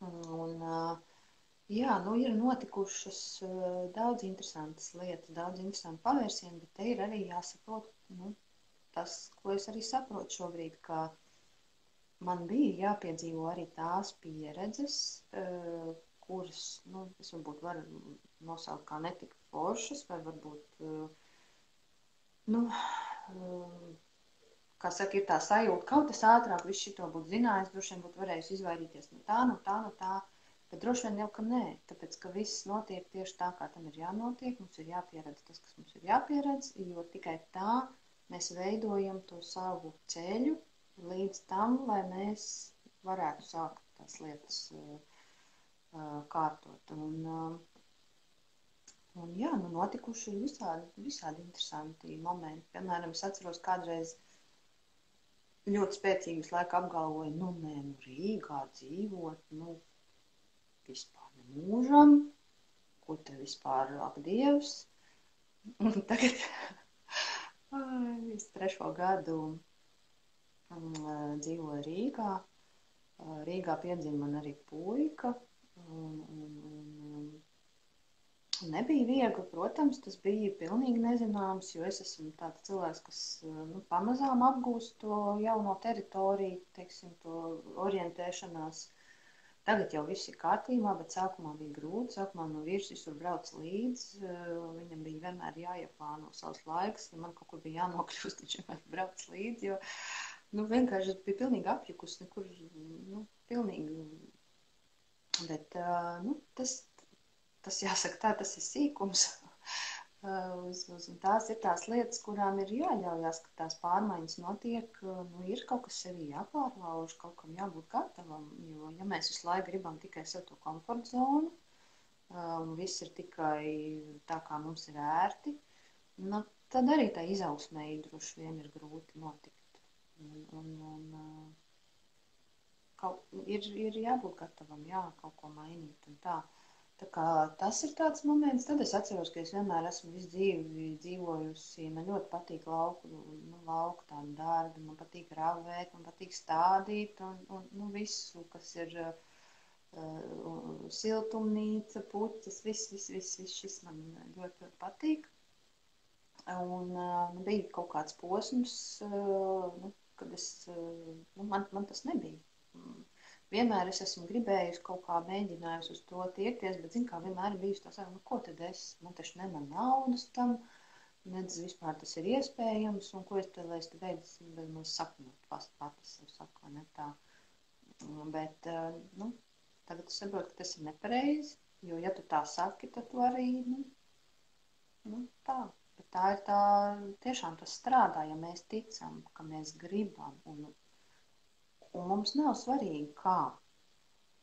Un, ir notikušas daudz interesantas lietas, daudz interesantu pavērsienu, bet te ir arī jāsaprot, tas, ko es arī saprotu šobrīd, ka man bija jāpiedzīvo arī tās pieredzes, kuras, es varbūt varu nosaukt kā netik foršas, vai varbūt, kā saka, ir tā sajūta, kaut es ātrāk visu šito būtu zinājis, droši vien būtu varējusi izvairīties no tā, Bet droši vien jau, ka nē, tāpēc, ka viss notiek tieši tā, kā tam ir jānotiek, mums ir jāpieredz tas, kas mums ir jāpieredz, jo tikai tā mēs veidojam to savu ceļu līdz tam, lai mēs varētu sākt tās lietas kārtot. Un jā, nu notikuši visādi interesanti momenti. Piemēram, es atceros kādreiz ļoti spēcīgi laika apgalvoju, nu nē, nu Rīgā dzīvot, nu vispār nemūžam, ko te vispār ak Dievs. Un tagad es 3. gadu dzīvoju Rīgā. Rīgā piedzima man arī puika. Un nebija viegli, protams, tas bija pilnīgi nezināms, jo es esmu tāds cilvēks, kas pamazām apgūst to jauno teritoriju, teiksim, to orientēšanās. Tagad jau viss ir kārtībā, bet sākumā bija grūti. Sākumā no vīrs visur brauc līdzi. Viņam bija vienmēr jāieplāno savs laiks. Ja man kaut kur bija jānokļūst, viņš vienmēr brauc līdzi, jo vienkārši bija pilnīgi apjukus, nekur, pilnīgi. Bet, tas jāsaka tā, tas ir sīkums. Un tās ir tās lietas, kurām ir jāļaujās, ka tās pārmaiņas notiek, ir kaut kas sevi jāpārlauž, kaut kam jābūt gatavam, jo ja mēs visu laiku gribam tikai sev to komforta zonu, viss ir tikai tā, kā mums ir ērti, tad arī tā izaugsmēji droši vien ir grūti notikt. Ir jābūt gatavam, kaut ko mainīt un tā. Tā kā tas ir tāds moments, tad es atceros, ka es vienmēr esmu visu dzīvi dzīvojusi, man ļoti patīk lauku tādu darbi, man patīk ravēt, man patīk stādīt un visu, kas ir siltumnīca, puķis, viss šis man ļoti patīk. Un bija kaut kāds posms, kad man tas nebija. Vienmēr es esmu gribējusi kaut kā mēģinājusi uz to tiekties, bet, kā vienmēr ir bijusi tā saka, ko tad man taču nemaz naudas tam, nedz vispār tas ir iespējams, un ko es te, lai es te veidu, bez maz sapņot, pati sev saku, vai ne tā. Bet, tagad es saprotu, ka tas ir nepareizi, jo, ja tu tā saki, tad tu arī, tā. Bet tā ir tā, tiešām tas strādā, ja mēs ticam, ka mēs gribam, un mums nav svarīgi kā,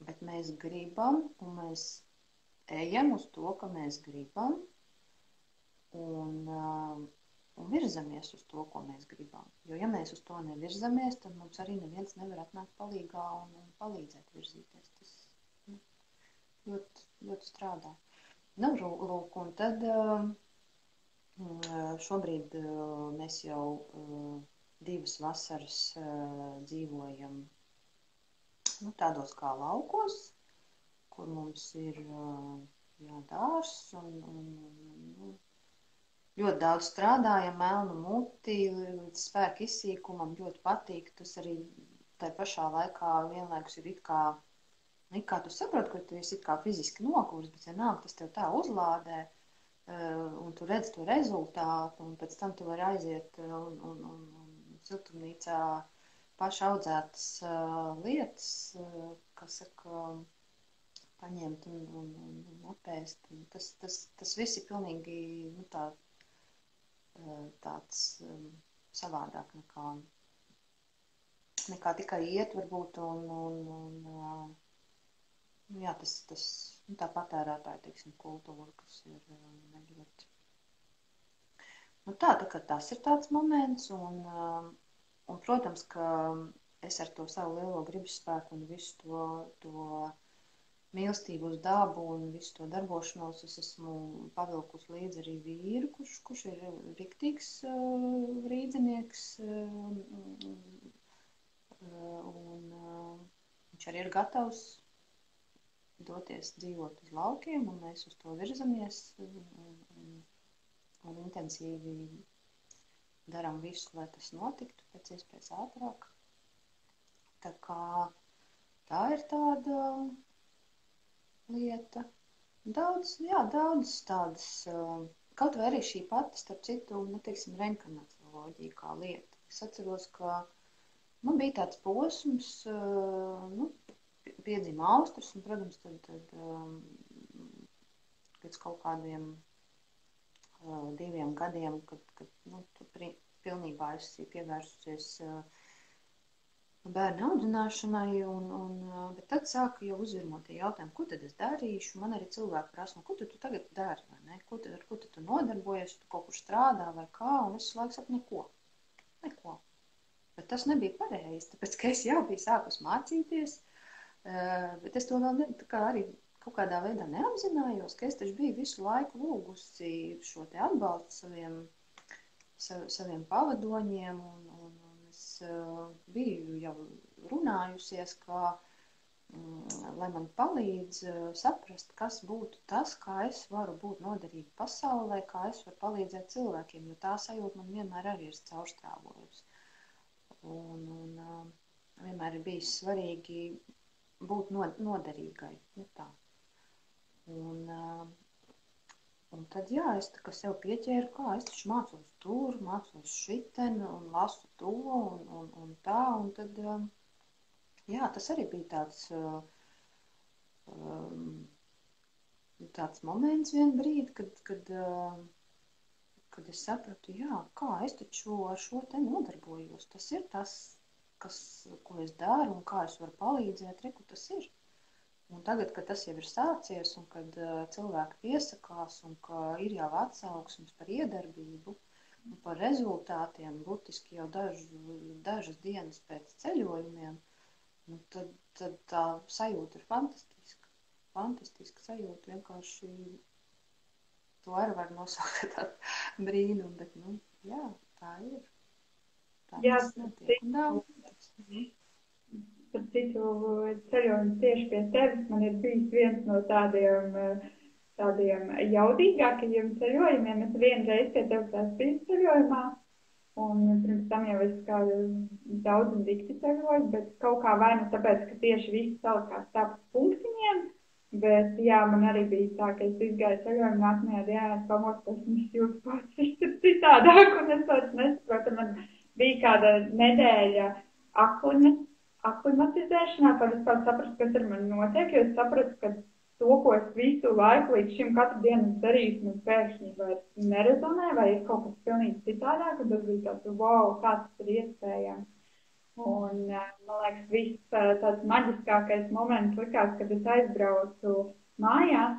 bet mēs gribam, un mēs ejam uz to, ka mēs gribam, un virzamies uz to, ko mēs gribam. Jo, ja mēs uz to nevirzamies, tad mums arī neviens nevar atnākt palīgā un palīdzēt virzīties. Tas ļoti, ļoti strādā. Lūk, un tad šobrīd mēs jau 2 vasaras dzīvojam tādos kā laukos, kur mums ir dārs un ļoti daudz strādājam, melnu muti, līdz spēka izsīkumam ļoti patīk. Tas arī tai pašā laikā vienlaikus ir it kā tu saproti, ka tu esi it kā fiziski nokūris, bet vienalga tas tev tā uzlādē, un tu redz to rezultātu, un pēc tam tu vari aiziet un siltumnīcā pašaudzētas lietas, kas saka, paņemt un apēst. Tas viss ir pilnīgi tāds savādāk nekā tikai iet varbūt tā patērētāja, teiksim, kultūra, kas ir neļot. Tā kā tas ir tāds moments, un protams, ka es ar to savu lielo gribasspēku un visu to mīlestību uz dabu un visu to darbošanos es esmu pavilkusi līdzi arī vīru, kurš ir riktīgs rīdzinieks, un viņš arī ir gatavs doties dzīvot uz laukiem, un mēs uz to virzamies un intensīvi darām visu, lai tas notiktu pēc iespējas ātrāk. Tā kā tā ir tāda lieta. Daudz tādas, kaut vai arī šī pati, starp citu, teiksim, reinkarnacioloģija kā lieta. Es atceros, ka man bija tāds posms, piedzima Austras, un, protams, tad pēc kaut kādiem 2 gadiem, kad nu, pilnībā esi pievērsusies bērnu audzināšanai, bet tad sāka jau uzvirmot tie jautājumi, ko tad es darīšu. Man arī cilvēki prasa, ko tu tagad dari, vai ne? Ar ko tu nodarbojies, tu kaut kur strādā vai kā, un es laiku saku neko. Bet tas nebija pareizi, tāpēc, ka es jau biju sākus mācīties, bet es to vēl arī kaut kādā veidā neapzinājos, ka es taču biju visu laiku lūgusi šo te atbalstu saviem pavadoņiem, un es biju jau runājusies, lai man palīdz saprast, kas būtu tas, kā es varu būt noderīga pasaulē, kā es varu palīdzēt cilvēkiem, jo tā sajūta man vienmēr arī ir caurstrāvojusi. Un vienmēr ir bijis svarīgi būt noderīgai. Nu tā. Un tad, jā, es tā kā sev pieķēru, kā es taču mācos šiten un lasu to un tā. Un tad, jā, tas arī bija tāds moments vien brīdi, kad es sapratu, jā, kā es taču ar šo te nodarbojos. Tas ir tas, ko es daru un kā es varu palīdzēt, reku tas ir. Un tagad, kad tas jau ir sācies un kad cilvēki piesakās un ka ir jau atsauksmes par iedarbību un par rezultātiem, būtiski jau dažas dienas pēc ceļojumiem, nu tad tā sajūta ir fantastiska. Fantastiska sajūta, vienkārši to arī var nosaukt tādu brīnumu, bet, nu, jā, tā ir. Tā tas notiek. Un daudz. Par citu ceļojumu tieši pie tevis man ir bijis viens no tādiem jaudīgākajiem ceļojumiem. Es vienreiz pie tevis esmu bijis ceļojumā, un pirms tam jau es kādu daudz un dikti ceļoju, bet kaut kā vai nu tāpēc, ka tieši viss salikās tā pa punktiņiem, bet jā, man arī bija tā, ka es izgāju ceļojumu, nākamajā dienā es pamostos, un es jūtu pats viss ir citādāk, un es vairs nesaprotu. Man bija kāda nedēļa aklimatizēšanā, tad es kādu sapratu, kas ar mani notiek, jo es sapratu, ka to, ko es visu laiku līdz šim katru dienu darīju, man pēkšņi vairs nerezonē, vai ir kaut kas pilnīgi citādāk, un tas bija tāds, wow, kā tas ir iespējams. Un, man liekas, viss tāds maģiskākais moments likās, kad es aizbraucu mājās,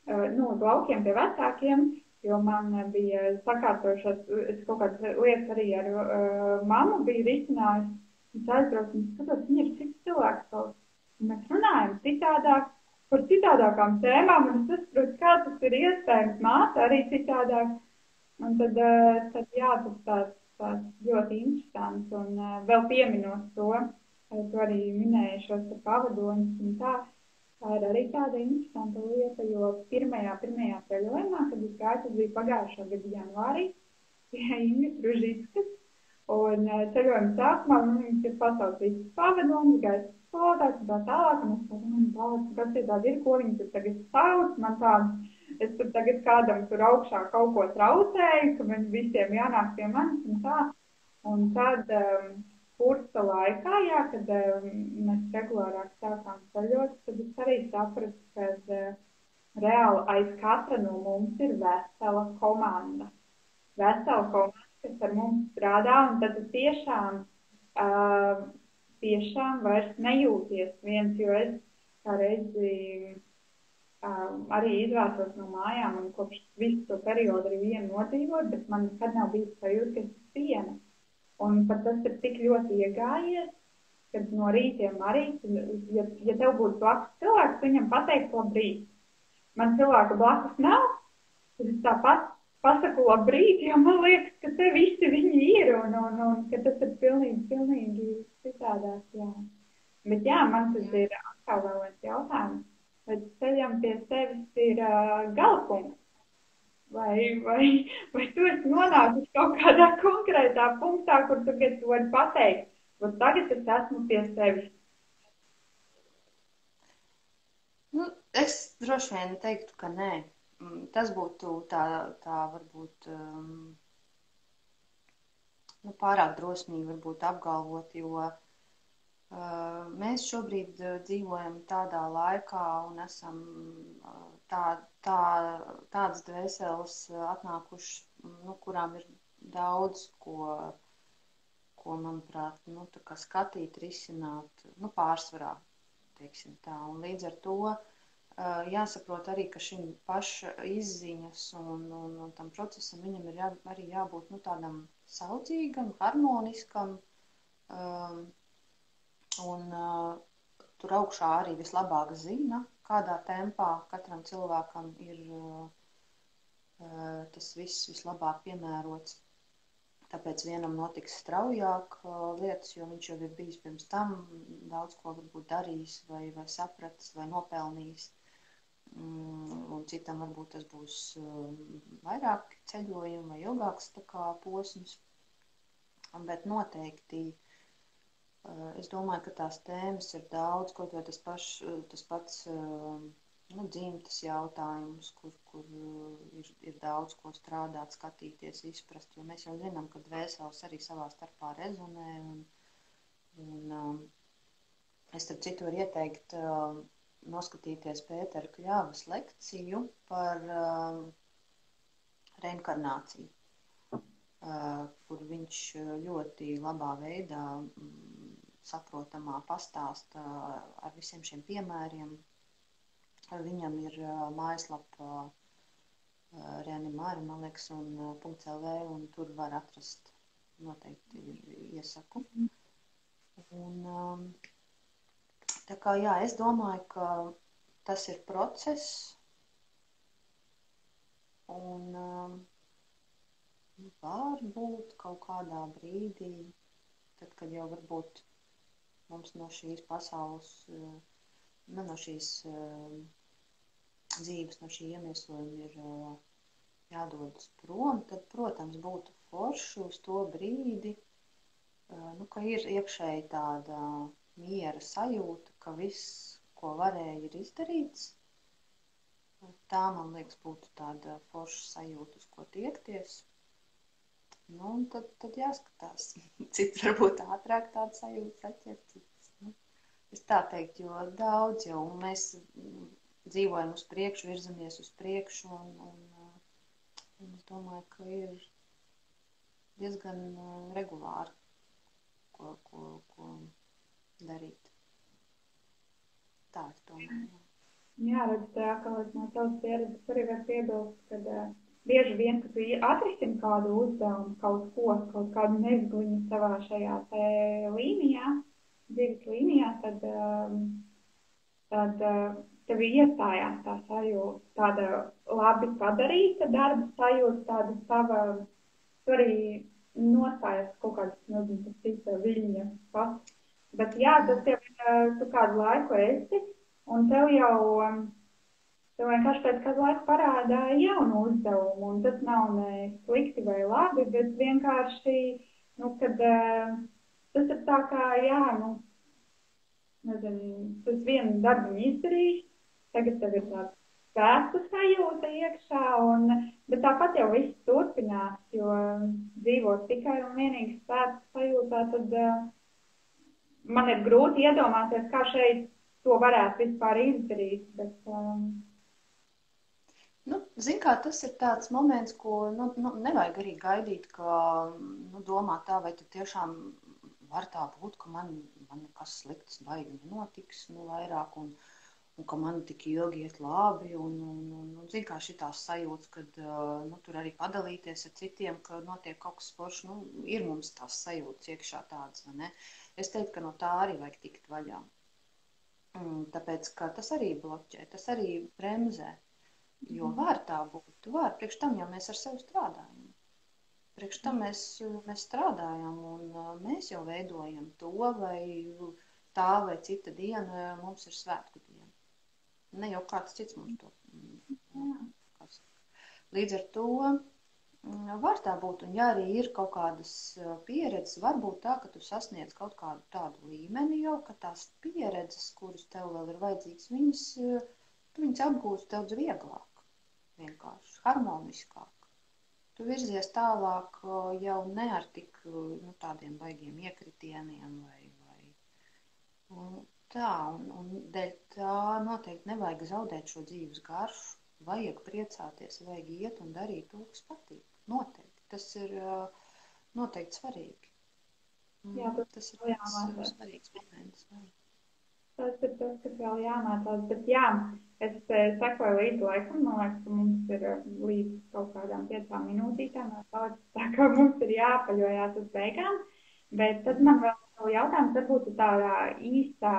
uz laukiem pie vecākiem, jo man bija sakārtojušās, es kaut kādas lietas arī ar mammu biju risinājusi. Es aizbraucu un skatos, viņi ir cits cilvēks kaut. Mēs runājam citādāk, par citādākām tēmām, un es saprotu, kā tas ir iespējams, māte arī citādāk. Un tad jā, tas tāds ļoti interesants. Un vēl pieminot to, tu arī minēji šos pavadoņus, un tā ir arī tāda interesanta lieta, jo pirmajā ceļojumā, kad es gāju, tas bija pagājušā gada janvārī, pie Ingas Ružickas. Un ceļojuma sākumā viņas ir pasaules visas pavadoņas, gaisa skolotājs un tā tālāk, un es domāju, kas ir tādi ir, ko viņi tur tagad sauc, man tāds, es tur tagad kādam tur augšā kaut ko traucēju, ka viņi visiem jānāk pie manis un tā. Un tad kursa laikā, jā, kad mēs regulārāk sākām ceļot, tad es arī sapratu, ka reāli aiz katra no mums ir vesela komanda. Kas ar mums strādā, un tad tiešām vairs nejūties viens, jo es kā reizi arī izvērsos no mājām un kopš visu to periodu arī vienu nodzīvot, bet man nekad nav bijis sajūta, ka es viena. Un pat tas ir tik ļoti iegājies, kad no rītiem arī, ja tev būtu blakus cilvēks, viņam pateikt labrīt. Man cilvēka blakus nav, tad es tāpat pasaku labrīt, jo man liekas, ka te visi viņi ir un ka tas ir pilnīgi citādāk, jā. Bet jā, man tas ir atkal vēl viens jautājums. Vai ceļam pie sevis ir galapunkts? Vai tu esi nonācis kaut kādā konkrētā punktā, kur tu vari pateikt, un tagad es esmu pie sevis? Nu, es droši vien teiktu, ka nē. Tas būtu tā varbūt pārāk drosmīgi varbūt apgalvot, jo Mēs šobrīd dzīvojam tādā laikā un esam tādas dvēseles atnākušas, nu, kurām ir daudz, ko manuprāt, nu, tā kā skatīt, risināt, nu, pārsvarā, teiksim tā. Un līdz ar to jāsaprot arī, ka šim paša izziņas un tam procesam viņam ir arī jābūt, nu, tādam saudzīgam, harmoniskam, un tur augšā arī vislabāk zina, kādā tempā katram cilvēkam ir tas viss vislabāk piemērots. Tāpēc vienam notiks straujāk lietas, jo viņš jau ir bijis pirms tam daudz ko varbūt darījis vai sapratis vai nopelnījis. Un citam varbūt tas būs vairāk ceļojumi vai ilgāks tā kā posms. Bet noteikti es domāju, ka tās tēmas ir daudz, kaut vai tas pats nu, dzimtas jautājums, kur ir daudz ko strādāt, skatīties, izprast, jo mēs jau zinām, ka dvēseles arī savā starpā rezonē, un es starp citu varu ieteikt noskatīties Pētera Kļavas lekciju par reinkarnāciju, kur viņš ļoti labā veidā saprotamā pastāsta ar visiem šiem piemēriem. Viņam ir mājaslapa Reanimāri, man liekas, un .lv, un tur var atrast, noteikti iesaku. Un tā kā, jā, es domāju, ka tas ir process, un varbūt kaut kādā brīdī, tad, kad jau varbūt mums no šīs pasaules, no šīs dzīves, no šī iemiesojuma ir jādodas prom, tad, protams, būtu forši uz to brīdi, nu, ka ir iekšēji tāda miera sajūta, ka viss, ko varēja, ir izdarīts. Tā, man liekas, būtu tāda forša sajūta, uz ko tiekties. Nu, un tad jāskatās. Cits varbūt ātrāk tāda sajūta saķert, cits. Nu, es tā teiktu, jo daudz jau, un mēs dzīvojam uz priekšu, virzamies uz priekšu, un es domāju, ka ir diezgan regulāri, ko darīt. Tā es domāju. Jā, redz, tā kā no tavas pieredzes arī var piebilst, kad bieži vien, kad tu atrisini kādu uzdevumu, kaut kādu mezgliņu savā šajā te līnijā, dzīves līnijā, tad tev iestājās tā sajūta, tāda labi padarīta darba sajūta, tāda tava, tu arī nostājas kaut kādas, nezinu, tas cita viļņa pats. Bet jā, tas tev tu kādu laiku esi, un tev vienkārši pēc kādu laiku parādā jaunu uzdevumu, un tas nav ne slikti vai labi, bet vienkārši, nu, kad tas ir tā kā, jā, nu, nezinu, tas vienu darbiņu izdarījis, tagad tev ir tāds svētku sajūta iekšā, bet tāpat jau viss turpinās, jo dzīvot tikai un vienīgi svētku sajūtā, tad man ir grūti iedomāties, kā šeit to varētu vispār izdarīt, bet... Nu, zin kā, tas ir tāds moments, ko nevajag arī gaidīt, ka domāt tā, vai tu tiešām var tā būt, ka man nekas slikts baigi nenotiks vairāk, un ka man tik ilgi iet labi, un zin kā šitās sajūtas, kad tur arī padalīties ar citiem, ka notiek kaut kas foršs, ir mums tās sajūtas iekšā tādas, vai ne? Es teiktu, ka no tā arī vajag tikt vaļā. Tāpēc, ka tas arī bloķē, tas arī bremzē. Jo var tā būt, var. Priekš tam jau mēs ar sevi strādājam. Priekš tam mēs strādājam, un mēs jau veidojam to, vai tā vai cita diena mums ir svētku diena. Ne jau kāds cits mums to. Līdz ar to var tā būt, un ja arī ir kaut kādas pieredzes, varbūt tā, ka tu sasniedz kaut kādu tādu līmeni jau, ka tās pieredzes, kuras tev vēl ir vajadzīgas, tu viņas apgūst daudz vieglāk. Vienkārši harmoniskāk. Tu virzies tālāk jau ne ar tik tādiem baigiem iekritieniem vai Un tā, un dēļ tā noteikti nevajag zaudēt šo dzīves garšu. Vajag priecāties, vajag iet un darīt to, kas patīk. Noteikti. Tas ir noteikti svarīgi. Jā, tas Tas ir vēl viens jāmācās. svarīgs moments. Tas ir tas, kas vēl jāmācās. Bet jā, es sekoju līdz laikam. Man liekas, ka mums ir līdz kaut kādām 5 minūtītēm. Tā kā mums ir jāpaļojās uz beigām. Bet tad man vēl jautājums, varbūt tādā īstā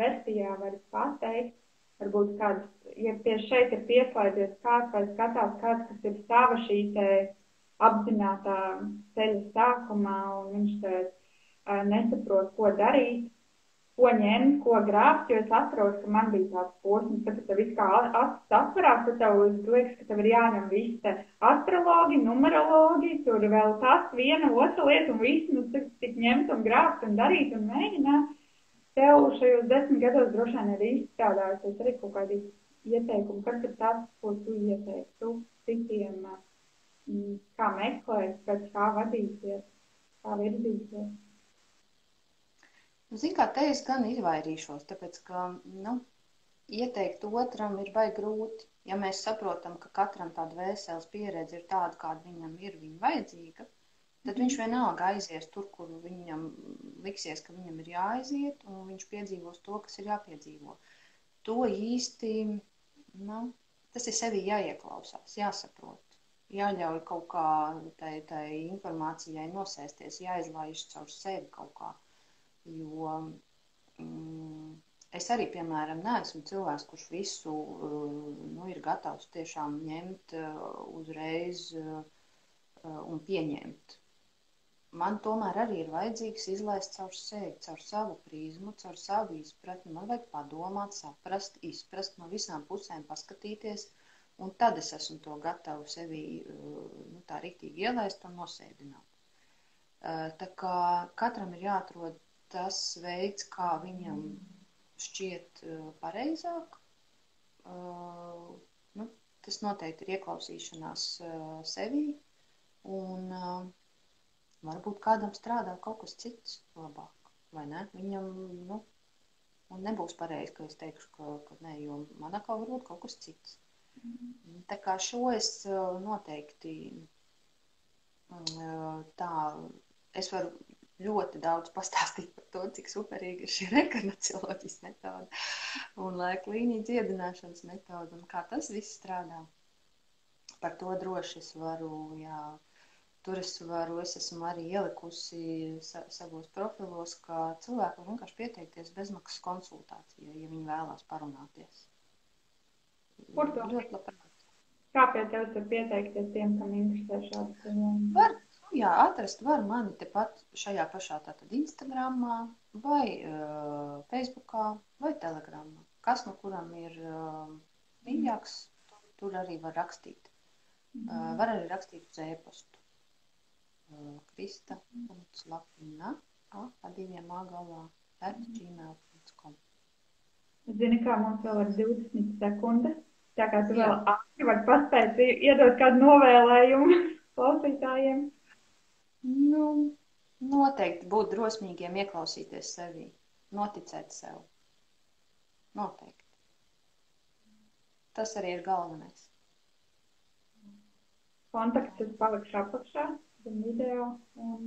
versijā var pateikt, varbūt kāds, ja tieši šeit ir pieslēdzies kāds vai skatās kāds, kas ir sava šī te apzinātā ceļa sākumā un viņš te nesaprot, ko darīt, ko ņemt, ko grābt, jo es atceros, ka man bija tāds posms, ka tev viss kā acis atverās, tad tev liekas, ka tev ir jāņem viss te astrologi, numerologi, tur vēl tas viena, otra lieta un viss, nu tik ņemt un grābt un darīt un mēģināt. Tev šajos 10 gados droši vien ir izstrādājusies arī kaut kādi ieteikumi, kas ir tas, ko tu ieteiktu citiem, kā meklēt, pēc kā vadīties, kā virzīties. Zini, kā te es gan izvairīšos, tāpēc, ka, ieteikt otram ir baigi grūti. Ja mēs saprotam, ka katram tāda vēseles pieredze ir tāda, kāda viņam ir viņa vajadzīga, tad viņš vienalga aizies tur, kur viņam liksies, ka viņam ir jāaiziet, un viņš piedzīvos to, kas ir jāpiedzīvo. To īsti, tas ir sevī jāieklausās, jāsaprot, jāļauj kaut kā tai informācijai nosēsties, jāizlaiž caur sevi kaut kā. Jo es arī, piemēram, neesmu cilvēks, kurš visu ir gatavs tiešām ņemt uzreiz un pieņemt. Man tomēr arī ir vajadzīgs izlaist caur sevi, caur savu prizmu, caur savu izpratni. Man vajag padomāt, saprast, izprast, no visām pusēm paskatīties, un tad es esmu to gatavu sevī tā riktīgi ielaist un nosēdināt. Tā kā katram ir jāatrod tas veids, kā viņam šķiet pareizāk. Tas noteikti ir ieklausīšanās sevī, un varbūt kādam strādā kaut kas cits labāk, vai ne? Viņam, un nebūs pareizi, ka es teikšu, ka nē, jo man atkal varbūt kaut kas cits. Tā kā šo es noteikti es varu ļoti daudz pastāstīt par to, cik superīga ir šī rekarnacioloģijas metode un laika līniju dziedināšanas metode un kā tas viss strādā. Par to droši es varu, es esmu arī ielikusi savos profilos, ka cilvēki var vienkārši pieteikties bezmaksas konsultācijai, ja viņi vēlās parunāties. Kur to? Ļoti labprāt. Kā pie tevis var pieteikties tiem, kam interesē šādi? Jā, atrast var mani tepat šajā pašā tātad Instagramā vai Facebookā vai Telegramā. Kas no kuram ir mīļāks, tur arī var rakstīt. Var arī rakstīt uz e-pastu. Krista.lapina @gmail.com. Zini, kā mums vēl ir 20 sekundes, tā kā tu vēl ātri vari paspēt iedot kādu novēlējumu klausītājiem. Noteikti būt drosmīgiem, ieklausīties sevī, noticēt sev. Noteikti. Tas arī ir galvenais. Kontaktus palikšu apakšā, video un